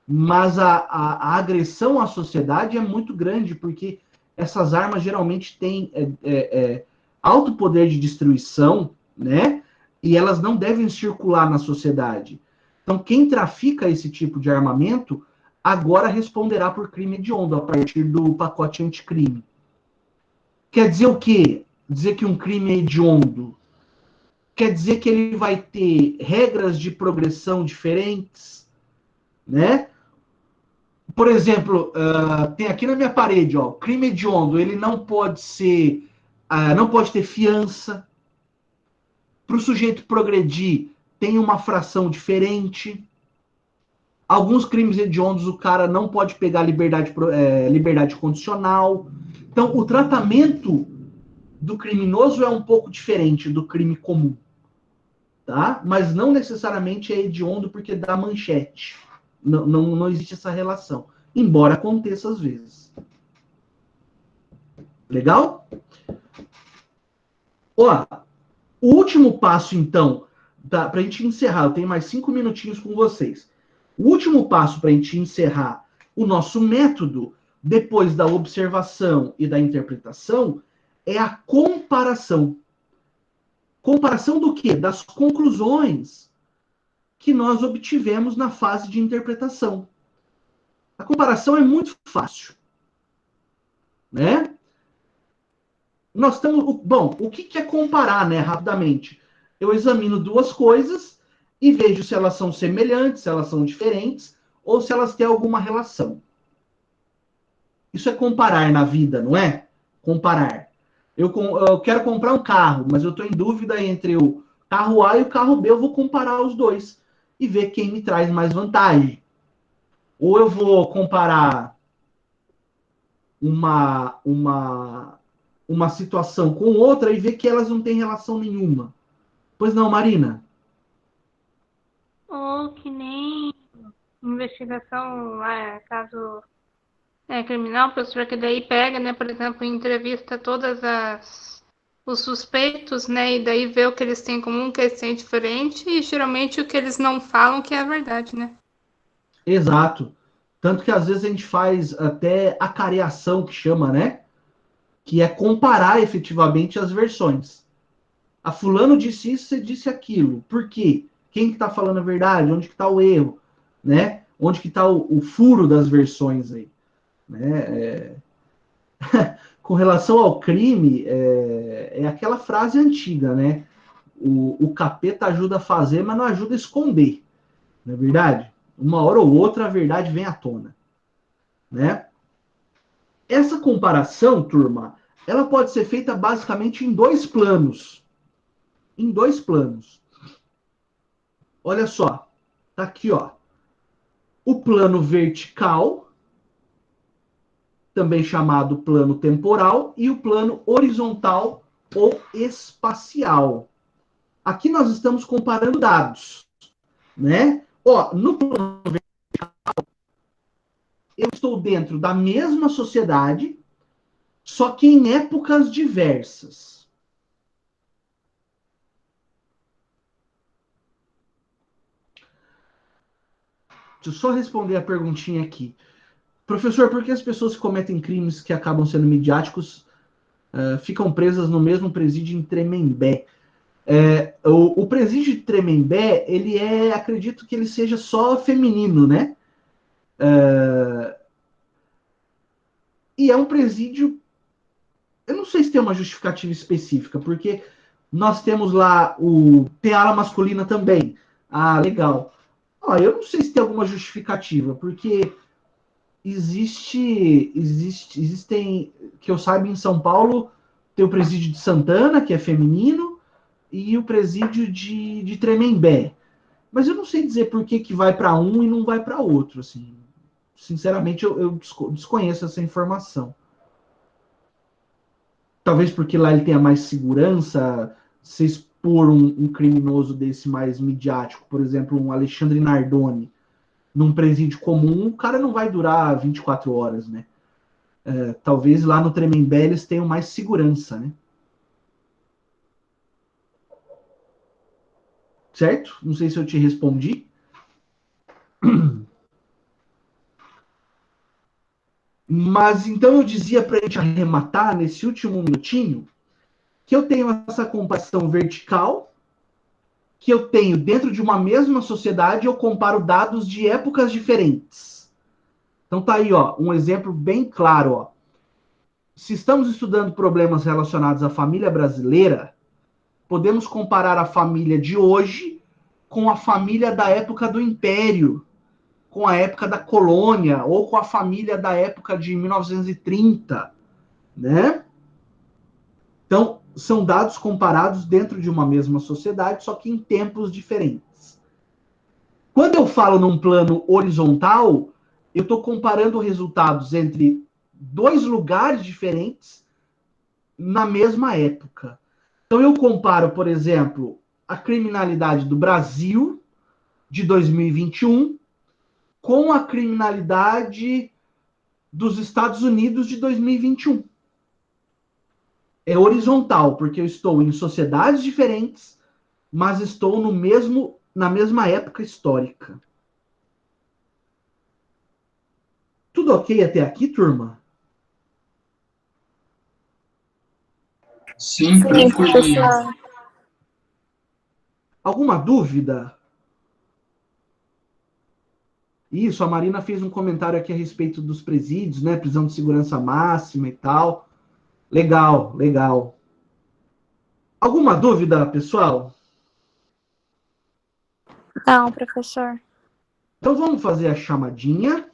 Mas a agressão à sociedade é muito grande, porque essas armas geralmente têm alto poder de destruição, né? E elas não devem circular na sociedade. Então, quem trafica esse tipo de armamento agora responderá por crime hediondo a partir do pacote anticrime. Quer dizer o quê? Dizer que um crime é hediondo quer dizer que ele vai ter regras de progressão diferentes, né? Por exemplo, tem aqui na minha parede, ó, crime hediondo, ele não pode ser, não pode ter fiança. Para o sujeito progredir, tem uma fração diferente. Alguns crimes hediondos, o cara não pode pegar liberdade condicional. Então, o tratamento do criminoso é um pouco diferente do crime comum. Tá? Mas não necessariamente é hediondo porque dá manchete. Não existe essa relação. Embora aconteça às vezes. Legal? Ó, o último passo, então, para a gente encerrar, eu tenho mais 5 minutinhos com vocês. O último passo para a gente encerrar o nosso método, depois da observação e da interpretação, é a comparação. Comparação do quê? Das conclusões que nós obtivemos na fase de interpretação. A comparação é muito fácil, né? Nós estamos, bom, o que é comparar, né, rapidamente? Eu examino duas coisas e vejo se elas são semelhantes, se elas são diferentes ou se elas têm alguma relação. Isso é comparar na vida, não é? Comparar. Eu quero comprar um carro, mas eu estou em dúvida entre o carro A e o carro B. Eu vou comparar os dois e ver quem me traz mais vantagem. Ou eu vou comparar uma situação com outra e ver que elas não têm relação nenhuma. Pois não, Marina? Ou que nem investigação, caso criminal, professor, que daí pega, né, por exemplo, entrevista os suspeitos, né, e daí vê o que eles têm em comum, que eles têm diferente, e geralmente o que eles não falam que é a verdade, né? Exato. Tanto que às vezes a gente faz até acareação, que chama, né? Que é comparar efetivamente as versões. A fulano disse isso, você disse aquilo. Por quê? Quem que tá falando a verdade? Onde que tá o erro? Né? Onde que tá o furo das versões aí? Né? Com relação ao crime, é aquela frase antiga, né? O capeta ajuda a fazer, mas não ajuda a esconder. Não é verdade? Uma hora ou outra a verdade vem à tona. Né? Essa comparação, turma, ela pode ser feita basicamente em dois planos. Em dois planos. Olha só, tá aqui, ó. O plano vertical, também chamado plano temporal, e o plano horizontal ou espacial. Aqui nós estamos comparando dados, né? Ó, no plano vertical, eu estou dentro da mesma sociedade, só que em épocas diversas. Deixa eu só responder a perguntinha aqui. Professor, por que as pessoas que cometem crimes que acabam sendo midiáticos ficam presas no mesmo presídio em Tremembé? O presídio de Tremembé, ele acredito que ele seja só feminino, né? E é um presídio, eu não sei se tem uma justificativa específica, porque nós temos lá tem ala masculina também. Ah, legal. Eu não sei se tem alguma justificativa, porque existem, que eu saiba, em São Paulo, tem o presídio de Santana, que é feminino, e o presídio de Tremembé. Mas eu não sei dizer por que vai para um e não vai para outro. Assim. Sinceramente, eu desconheço essa informação. Talvez porque lá ele tenha mais segurança, se expor um criminoso desse mais midiático, por exemplo, um Alexandre Nardoni, num presídio comum, o cara não vai durar 24 horas, né? Talvez lá no Tremembé eles tenham mais segurança, né? Certo? Não sei se eu te respondi. Mas então eu dizia para a gente arrematar nesse último minutinho que eu tenho essa comparação vertical, que eu tenho dentro de uma mesma sociedade, eu comparo dados de épocas diferentes. Então tá aí, ó, um exemplo bem claro, ó. Se estamos estudando problemas relacionados à família brasileira, podemos comparar a família de hoje com a família da época do Império, com a época da colônia, ou com a família da época de 1930, né? Então, são dados comparados dentro de uma mesma sociedade, só que em tempos diferentes. Quando eu falo num plano horizontal, eu estou comparando resultados entre dois lugares diferentes na mesma época. Então, eu comparo, por exemplo, a criminalidade do Brasil de 2021 com a criminalidade dos Estados Unidos de 2021. É horizontal, porque eu estou em sociedades diferentes, mas estou na mesma época histórica. Tudo ok até aqui, turma? Sim, professor. Alguma dúvida? Isso, a Marina fez um comentário aqui a respeito dos presídios, né? Prisão de segurança máxima e tal. Legal, legal. Alguma dúvida, pessoal? Não, professor. Então vamos fazer a chamadinha.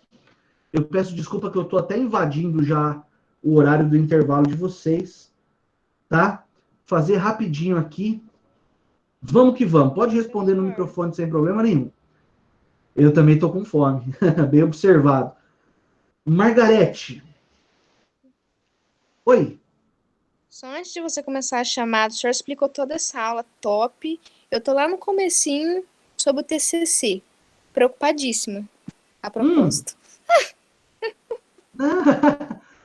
Eu peço desculpa que eu estou até invadindo já o horário do intervalo de vocês, tá? Fazer rapidinho aqui. Vamos que vamos. Pode responder no microfone sem problema nenhum. Eu também estou com fome. Bem observado. Margarete. Oi. Só antes de você começar a chamada, o senhor explicou toda essa aula top. Eu tô lá no comecinho sobre o TCC. Preocupadíssima. A propósito.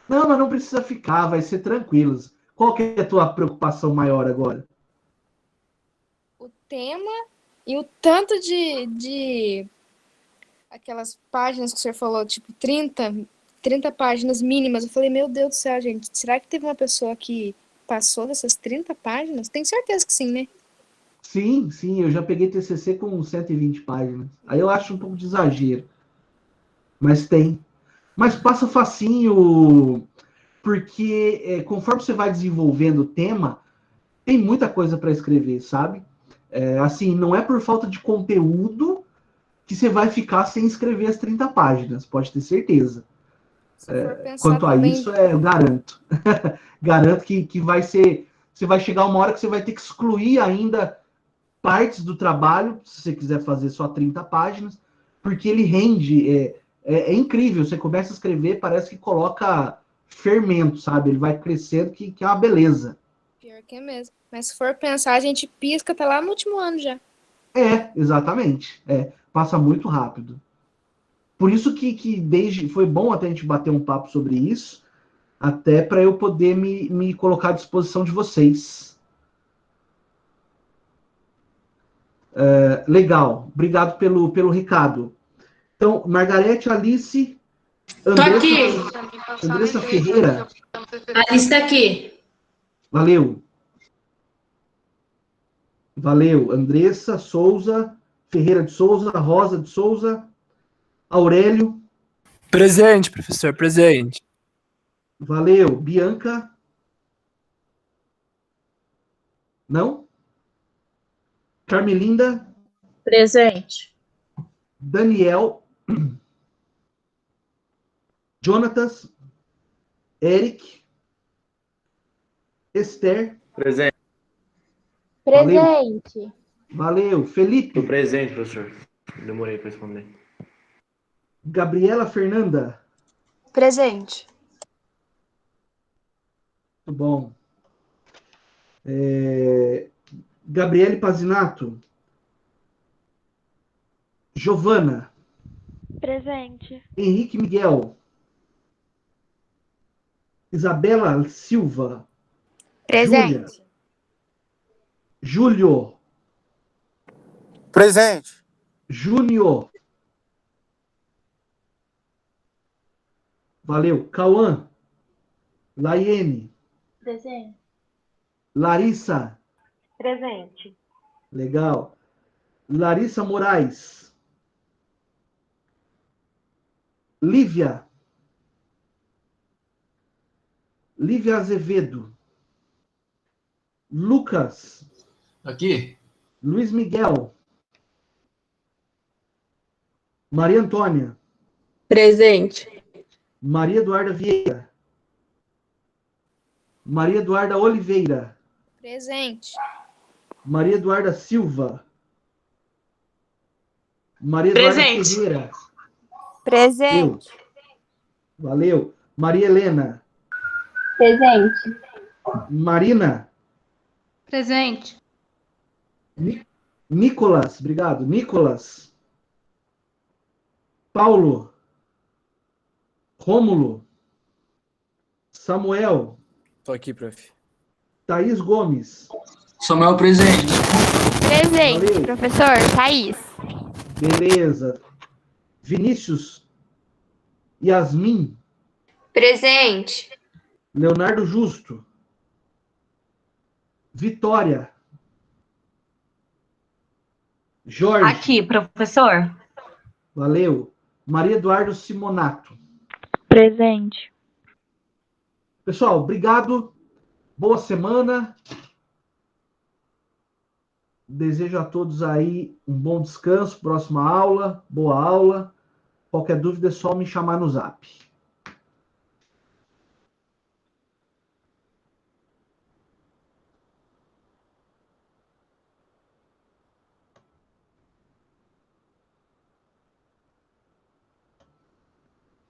Não, mas não precisa ficar. Vai ser tranquilo. Qual que é a tua preocupação maior agora? O tema e o tanto de aquelas páginas que o senhor falou, tipo 30 páginas mínimas. Eu falei, meu Deus do céu, gente, será que teve uma pessoa que passou dessas 30 páginas? Tenho certeza que sim, né? Sim, eu já peguei TCC com 120 páginas. Aí eu acho um pouco de exagero. Mas tem. Mas passa facinho, porque conforme você vai desenvolvendo o tema, tem muita coisa para escrever, sabe? Assim, não é por falta de conteúdo que você vai ficar sem escrever as 30 páginas, pode ter certeza. Quanto a também... isso, eu garanto. Garanto que vai ser... Você vai chegar uma hora que você vai ter que excluir ainda partes do trabalho, se você quiser fazer só 30 páginas, porque ele rende... É incrível, você começa a escrever, parece que coloca fermento, sabe? Ele vai crescendo, que é uma beleza. Pior que é mesmo. Mas se for pensar, a gente pisca, tá lá no último ano já. Exatamente. Passa muito rápido. Por isso que foi bom até a gente bater um papo sobre isso, até para eu poder me colocar à disposição de vocês. Legal. Obrigado pelo recado. Então, Margarete, Alice, Tô aqui. Andressa Ferreira. A lista aqui. Valeu. Valeu. Andressa Souza, Ferreira de Souza, Rosa de Souza, Aurélio. Presente, professor, presente. Valeu. Bianca. Não? Carmelinda. Presente. Daniel. Jonatas. Eric. Esther. Presente. Presente. Valeu. Felipe. Tô presente, professor. Demorei para responder. Gabriela Fernanda. Presente. Muito bom. Gabriele Pazinato. Giovana. Presente. Henrique Miguel. Isabela Silva. Presente. Júlio. Presente. Júnior. Valeu. Cauã. Laiene. Presente. Larissa. Presente. Legal. Larissa Moraes. Lívia. Lívia Azevedo. Lucas. Aqui. Luiz Miguel. Maria Antônia. Presente. Maria Eduarda Vieira. Maria Eduarda Oliveira. Presente. Maria Eduarda Silva. Maria Eduarda Presente. Ferreira. Presente. Valeu. Maria Helena. Presente. Marina. Presente. Nicolas. Obrigado. Nicolas. Paulo. Rômulo. Samuel. Tô aqui, prof. Thaís Gomes. Samuel, presente. Presente, Valeu. professor. Thaís. Beleza. Vinícius. Yasmin. Presente. Leonardo Justo. Vitória. Jorge. Aqui, professor. Valeu. Maria Eduardo Simonato. Presente. Pessoal, obrigado. Boa semana. Desejo a todos aí um bom descanso. Próxima aula. Boa aula. Qualquer dúvida é só me chamar no Zap.